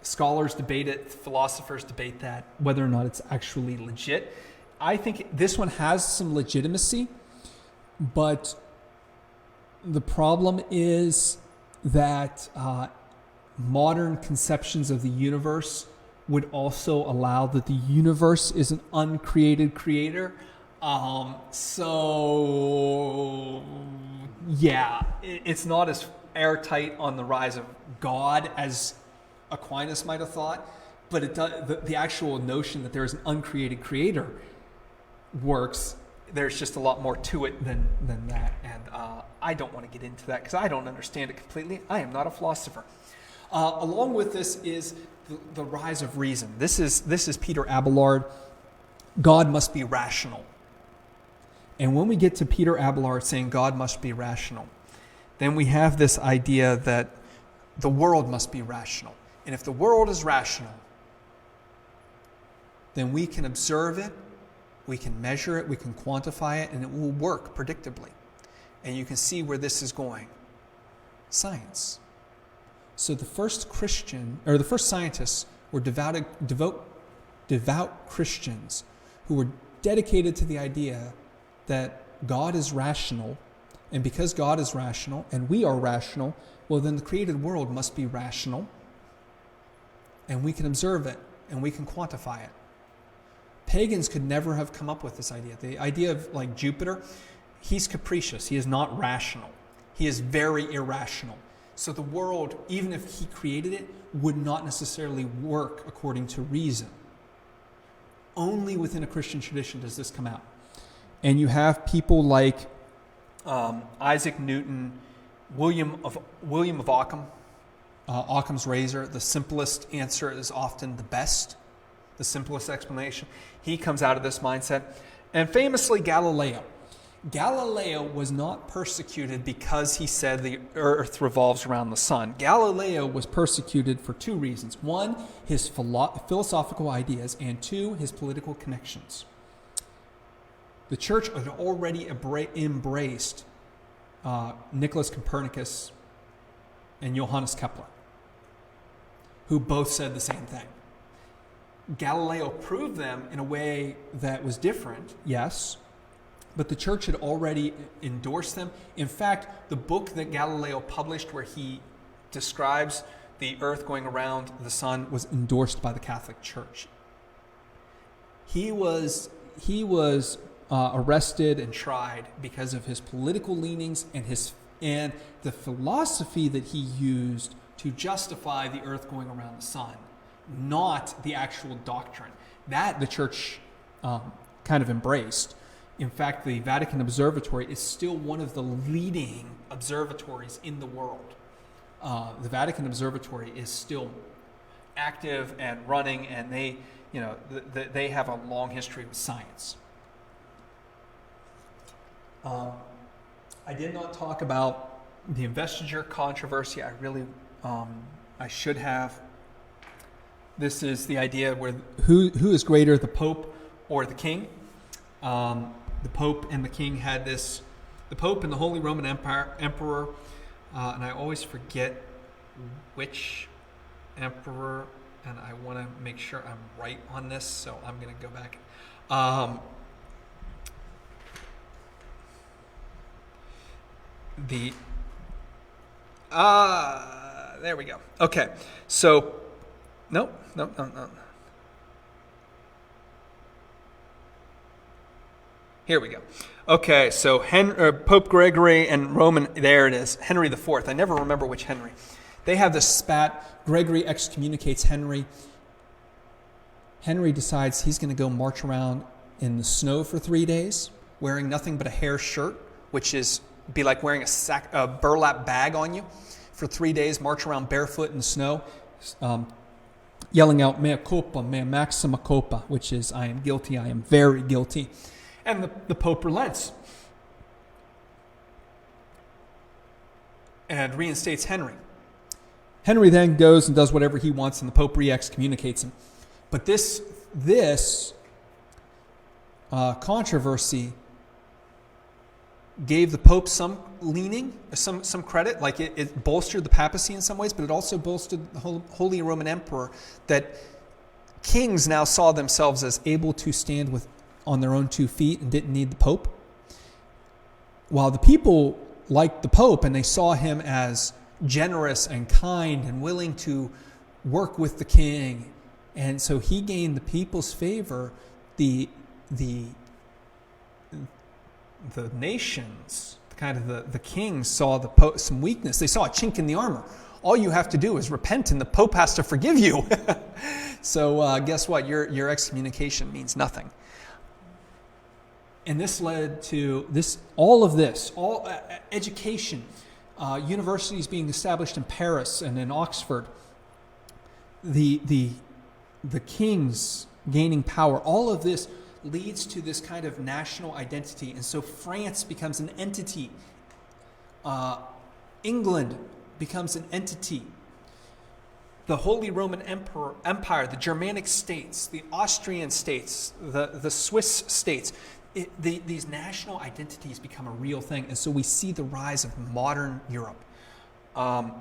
Scholars debate it, philosophers debate that, whether or not it's actually legit. I think this one has some legitimacy, but the problem is that modern conceptions of the universe would also allow that the universe is an uncreated creator. It's not as airtight on the rise of God as Aquinas might have thought. but the actual notion that there is an uncreated creator works. There's just a lot more to it than that, and I don't want to get into that because I don't understand it completely. I am not a philosopher. Along with this is the rise of reason. This is Peter Abelard. God must be rational. And when we get to Peter Abelard saying God must be rational, then we have this idea that the world must be rational. And if the world is rational, then we can observe it, we can measure it, we can quantify it, and it will work predictably. And you can see where this is going. Science. So the first scientists were devout Christians who were dedicated to the idea that God is rational, and because God is rational and we are rational, well, then the created world must be rational, and we can observe it and we can quantify it. Pagans could never have come up with this idea. The idea of like Jupiter, he's capricious. He is not rational. He is very irrational. So the world, even if he created it, would not necessarily work according to reason. Only within a Christian tradition does this come out. And you have people like Isaac Newton, William of Ockham, Occam's razor. The simplest answer is often the best, the simplest explanation. He comes out of this mindset. And famously, Galileo. Galileo was not persecuted because he said the earth revolves around the sun. Galileo was persecuted for two reasons. One, his philosophical ideas, and two, his political connections. The church had already embraced Nicholas Copernicus and Johannes Kepler, who both said the same thing. Galileo proved them in a way that was different, yes, but the church had already endorsed them. In fact, the book that Galileo published where he describes the earth going around the sun was endorsed by the Catholic Church. He was arrested and tried because of his political leanings and the philosophy that he used to justify the earth going around the sun, not the actual doctrine. That the church kind of embraced. In fact, the Vatican Observatory is still one of the leading observatories in the world. The Vatican Observatory is still active and running, and they have a long history with science. I did not talk about the investiture controversy. I should have. This is the idea where who is greater, the Pope or the King? The Pope and the King had this. The Pope and the Holy Roman Emperor, and I always forget which emperor, and I want to make sure I'm right on this, so I'm going to go back. There we go. Okay, so no. Here we go. Okay, so Pope Gregory and Roman, there it is, Henry IV. I never remember which Henry. They have this spat. Gregory excommunicates Henry. Henry decides he's going to go march around in the snow for 3 days, wearing nothing but a hair shirt, which is be like wearing a burlap bag on you for 3 days, march around barefoot in the snow, yelling out, mea culpa, mea maxima culpa, which is, I am guilty, I am very guilty. And the Pope relents and reinstates Henry. Henry then goes and does whatever he wants, and the Pope re-excommunicates him. But this controversy gave the Pope some leaning, some credit, like it bolstered the papacy in some ways, but it also bolstered the Holy Roman Emperor, that kings now saw themselves as able to stand on their own 2 feet and didn't need the Pope. While the people liked the Pope and they saw him as generous and kind and willing to work with the king, and so he gained the people's favor, the nations, kind of the kings saw the Pope some weakness. They saw a chink in the armor. All you have to do is repent and the Pope has to forgive you. So guess what? Your excommunication means nothing. And this led to all education, universities being established in Paris and in Oxford, the kings gaining power. All of this leads to this kind of national identity, and so France becomes an entity. England becomes an entity. The Holy Roman Empire, the Germanic states, the Austrian states, the Swiss states. These national identities become a real thing. And so we see the rise of modern Europe. And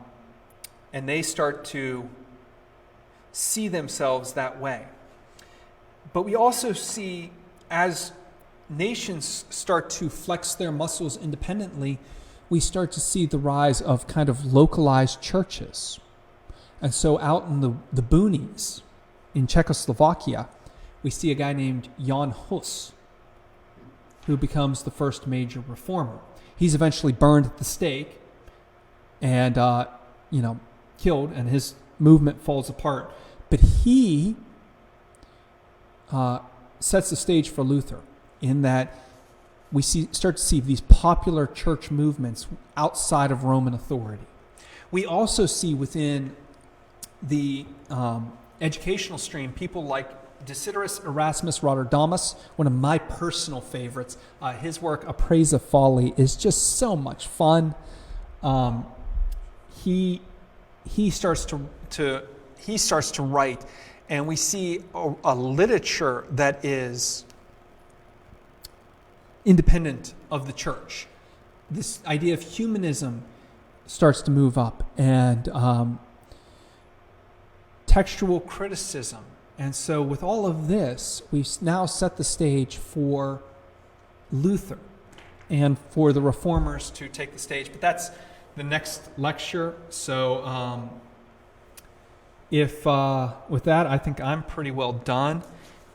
they start to see themselves that way. But we also see, as nations start to flex their muscles independently, we start to see the rise of kind of localized churches. And so out in the boonies in Czechoslovakia, we see a guy named Jan Hus, who becomes the first major reformer. He's eventually burned at the stake and, killed, and his movement falls apart. But he sets the stage for Luther in that we start to see these popular church movements outside of Roman authority. We also see within the educational stream people like Desiderius Erasmus Rotterdamus, one of my personal favorites. His work, A Praise of Folly, is just so much fun. He starts to write, and we see a literature that is independent of the church. This idea of humanism starts to move up, and textual criticism. And so with all of this, we've now set the stage for Luther and for the reformers to take the stage. But that's the next lecture. So with that, I think I'm pretty well done.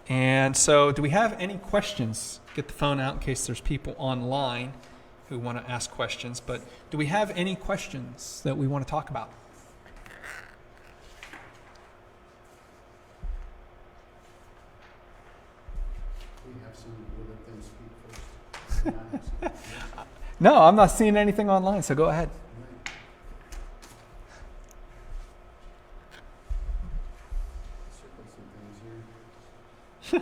And so do we have any questions? Get the phone out in case there's people online who want to ask questions. But do we have any questions that we want to talk about? No, I'm not seeing anything online, so go ahead. On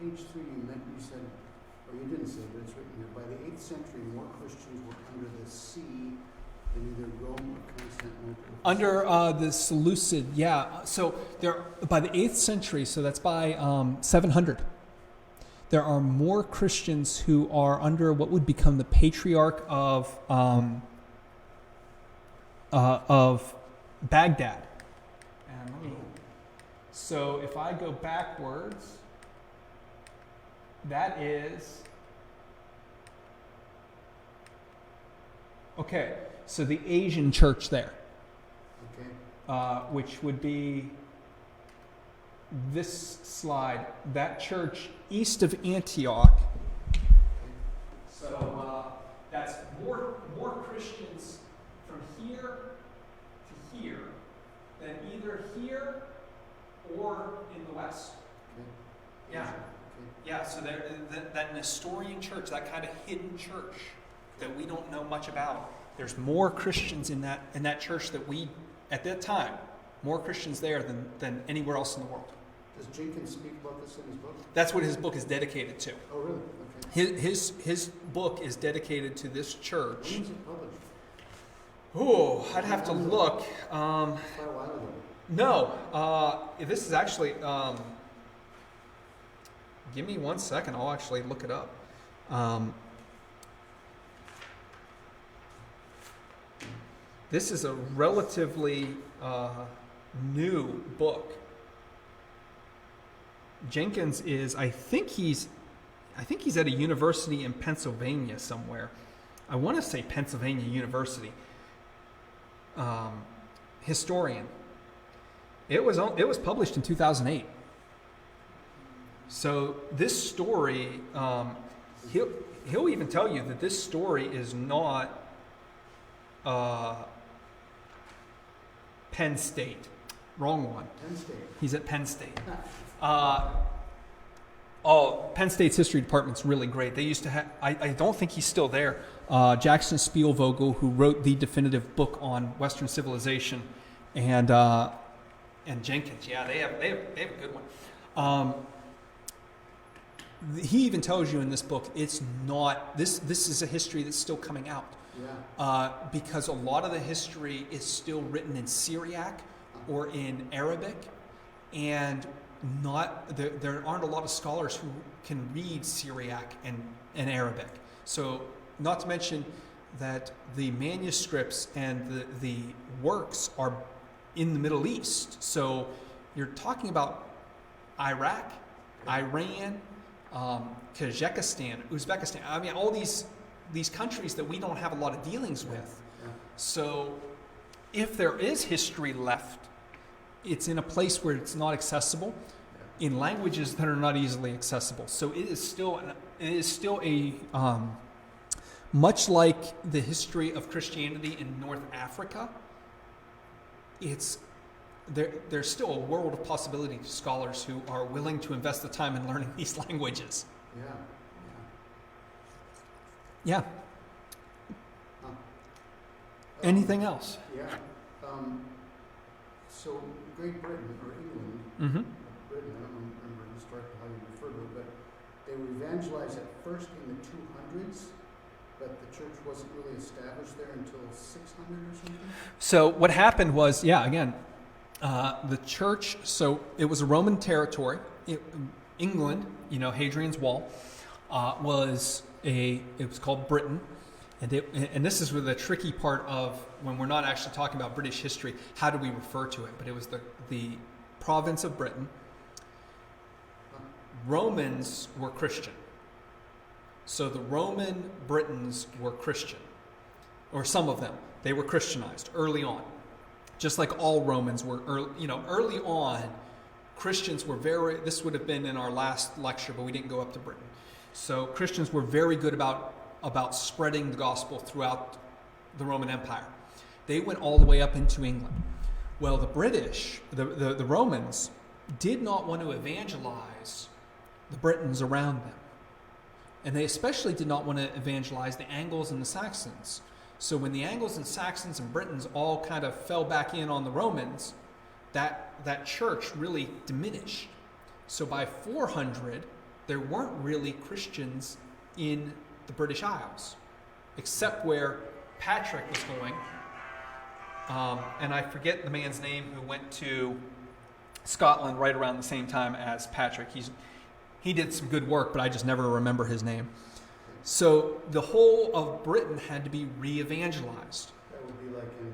page 3, you said, or you didn't say, but it's written here, by the 8th century, more Christians were under the sea than either Rome or Constantinople. Under the Seleucid, yeah. So by the 8th century, so that's by 700, there are more Christians who are under what would become the Patriarch of Baghdad. So if I go backwards, that is okay. So the Asian church there. Which would be this slide, that church east of Antioch. So that's more Christians from here to here than either here or in the west. Yeah. Yeah, so that Nestorian church, that kind of hidden church that we don't know much about, there's more Christians in that church that we, at that time, more Christians there than anywhere else in the world. Does Jenkins speak about this in his book? That's what his book is dedicated to. Oh, really? Okay. His book is dedicated to this church. When was it published? Oh, I'd have to look. Quite a while ago. No, this is actually. Give me 1 second. I'll actually look it up. This is a relatively new book. Jenkins is, I think he's at a university in Pennsylvania somewhere. I want to say Pennsylvania University. Historian. It was published in 2008. So this story He'll even tell you that this story is not Penn State. Wrong one. Penn State. He's at Penn State. Penn State's history department's really great. They used to have, I don't think he's still there, Jackson Spielvogel, who wrote the definitive book on Western civilization, and Jenkins. Yeah, they have a good one. He even tells you in this book, it's not, this is a history that's still coming out. Yeah. Because a lot of the history is still written in Syriac or in Arabic, and there aren't a lot of scholars who can read Syriac and Arabic. So, not to mention that the manuscripts and the works are in the Middle East. So, you're talking about Iraq, Iran, Kazakhstan, Uzbekistan. I mean, all these countries that we don't have a lot of dealings with. Yeah. So, if there is history left, it's in a place where it's not accessible, in languages that are not easily accessible. So it is still a much like the history of Christianity in North Africa. There's still a world of possibility to scholars who are willing to invest the time in learning these languages. Yeah. Yeah. Huh. Anything else? Yeah. So Great Britain or England, Mm-hmm. Britain, I don't remember historically how you refer to it, but they were evangelized at first in the 200s, but the church wasn't really established there until 600 or something? So what happened was, the church, so it was a Roman territory. England, Hadrian's Wall, it was called Britain. And this is where the tricky part of when we're not actually talking about British history, how do we refer to it? But it was the province of Britain. Romans were Christian. So the Roman Britons were Christian, or some of them. They were Christianized early on. Just like all Romans were early on, Christians were this would have been in our last lecture, but we didn't go up to Britain. So Christians were very good about spreading the gospel throughout the Roman Empire. They went all the way up into England. Well, the British, the Romans, did not want to evangelize the Britons around them. And they especially did not want to evangelize the Angles and the Saxons. So when the Angles and Saxons and Britons all kind of fell back in on the Romans, that church really diminished. So by 400, there weren't really Christians in the British Isles, except where Patrick was going. And I forget the man's name who went to Scotland right around the same time as Patrick. He did some good work, but I just never remember his name. So the whole of Britain had to be re-evangelized. That would be like in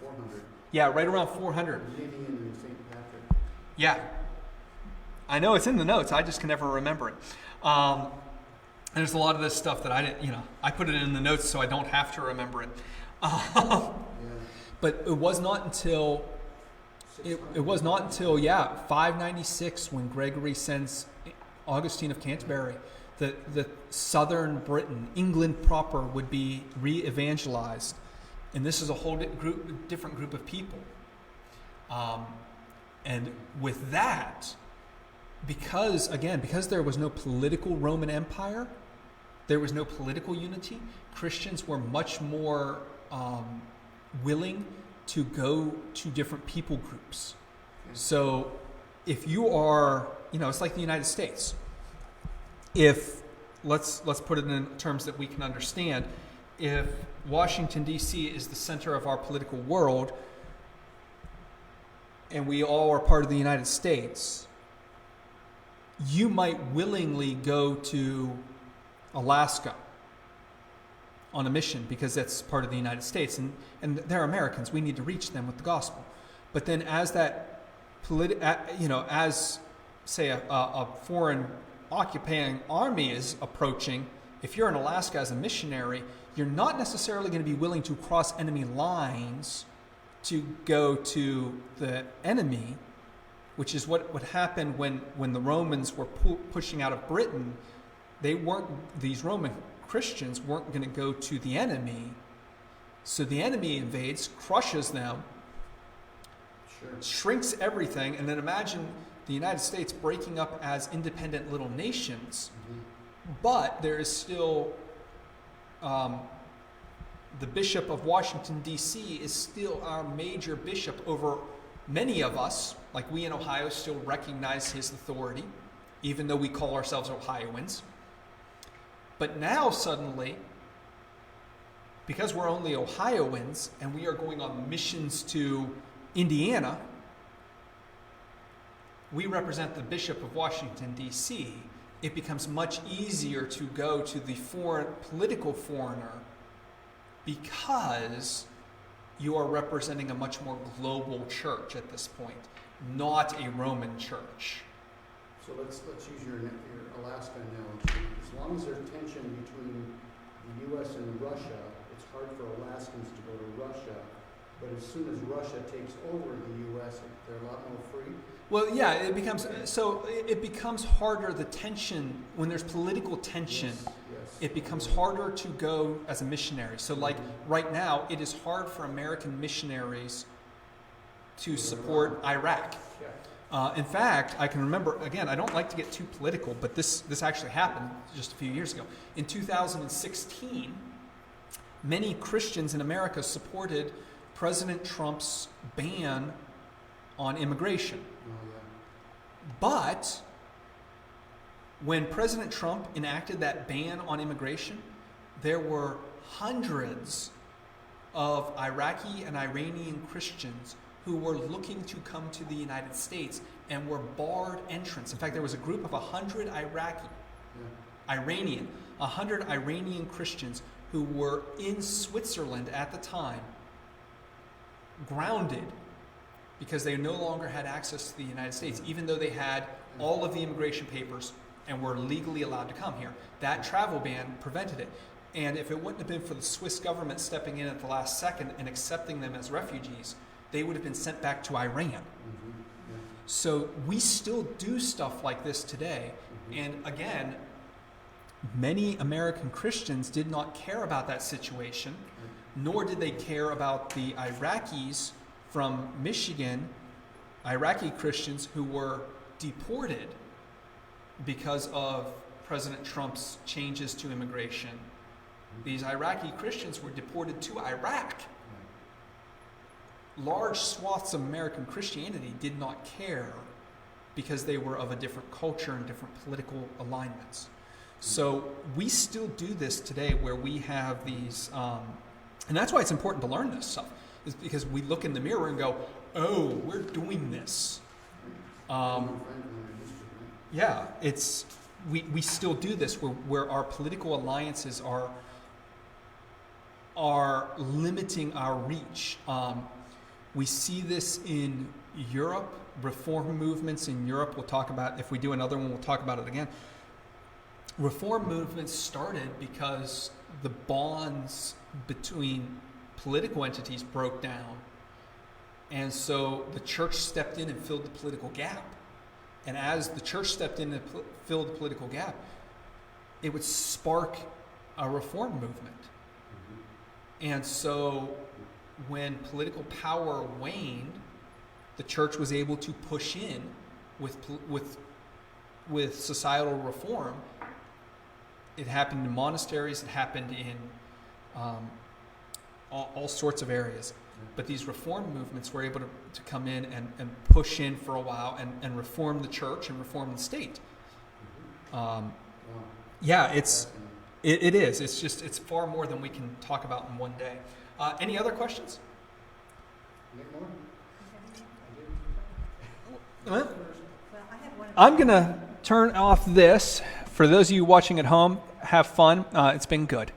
400. Yeah, right around 400. Maybe in St. Patrick. Yeah. I know it's in the notes. I just can never remember it. And there's a lot of this stuff that I didn't, I put it in the notes so I don't have to remember it. But it was not until 596 when Gregory sends Augustine of Canterbury that the southern Britain, England proper, would be re-evangelized. And this is a whole different group of people. And with that, because there was no political Roman Empire, there was no political unity, Christians were much more willing to go to different people groups. So if you are, it's like the United States. If, let's put it in terms that we can understand, if Washington, D.C. is the center of our political world, and we all are part of the United States, you might willingly go to Alaska on a mission because that's part of the United States, and they're Americans. We need to reach them with the gospel. But then, as that, as say a foreign occupying army is approaching, if you're in Alaska as a missionary, you're not necessarily going to be willing to cross enemy lines to go to the enemy, which is what would happen when the Romans were pushing out of Britain. these Roman Christians weren't going to go to the enemy. So the enemy invades, crushes them, shrinks everything, and then imagine the United States breaking up as independent little nations. But there is still the Bishop of Washington, D.C. is still our major bishop over many of us. Like we in Ohio still recognize his authority, even though we call ourselves Ohioans. But now suddenly, because we're only Ohioans and we are going on missions to Indiana, we represent the Bishop of Washington, D.C. It becomes much easier to go to the political foreigner because you are representing a much more global church at this point, not a Roman church. So let's use your Alaska analogy. As long as there's tension between the U.S. and Russia, it's hard for Alaskans to go to Russia. But as soon as Russia takes over the U.S., they're a lot more free. Well, yeah, it becomes harder. The tension, when there's political tension, it becomes harder to go as a missionary. So like right now, it is hard for American missionaries to support Iraq. In fact, I can remember, again, I don't like to get too political, but this actually happened just a few years ago. In 2016, many Christians in America supported President Trump's ban on immigration. But when President Trump enacted that ban on immigration, there were hundreds of Iraqi and Iranian Christians who were looking to come to the United States and were barred entrance. In fact, there was a group of 100 Iranian Christians who were in Switzerland at the time, grounded because they no longer had access to the United States, even though they had all of the immigration papers and were legally allowed to come here. That travel ban prevented it. And if it wouldn't have been for the Swiss government stepping in at the last second and accepting them as refugees, they would have been sent back to Iran. So we still do stuff like this today. And again, many American Christians did not care about that situation, nor did they care about the Iraqis from Michigan, Iraqi Christians who were deported because of President Trump's changes to immigration. These Iraqi Christians were deported to Iraq. Large swaths of American Christianity did not care because they were of a different culture and different political alignments. So we still do this today where we have these, and that's why it's important to learn this stuff, is because we look in the mirror and go, oh, we're doing this. Yeah, we still do this where our political alliances are limiting our reach. We see this in Europe, reform movements in Europe. We'll talk about, if we do another one, we'll talk about it again. Reform movements started because the bonds between political entities broke down. And so the church stepped in and filled the political gap. And as the church stepped in and filled the political gap, it would spark a reform movement. And so when political power waned, the church was able to push in with societal reform. It happened in monasteries. It happened in all sorts of areas. But these reform movements were able to come in and push in for a while and reform the church and reform the state. Yeah, it is. It's far more than we can talk about in one day. Any other questions? Huh? I'm going to turn off this. For those of you watching at home, have fun. It's been good.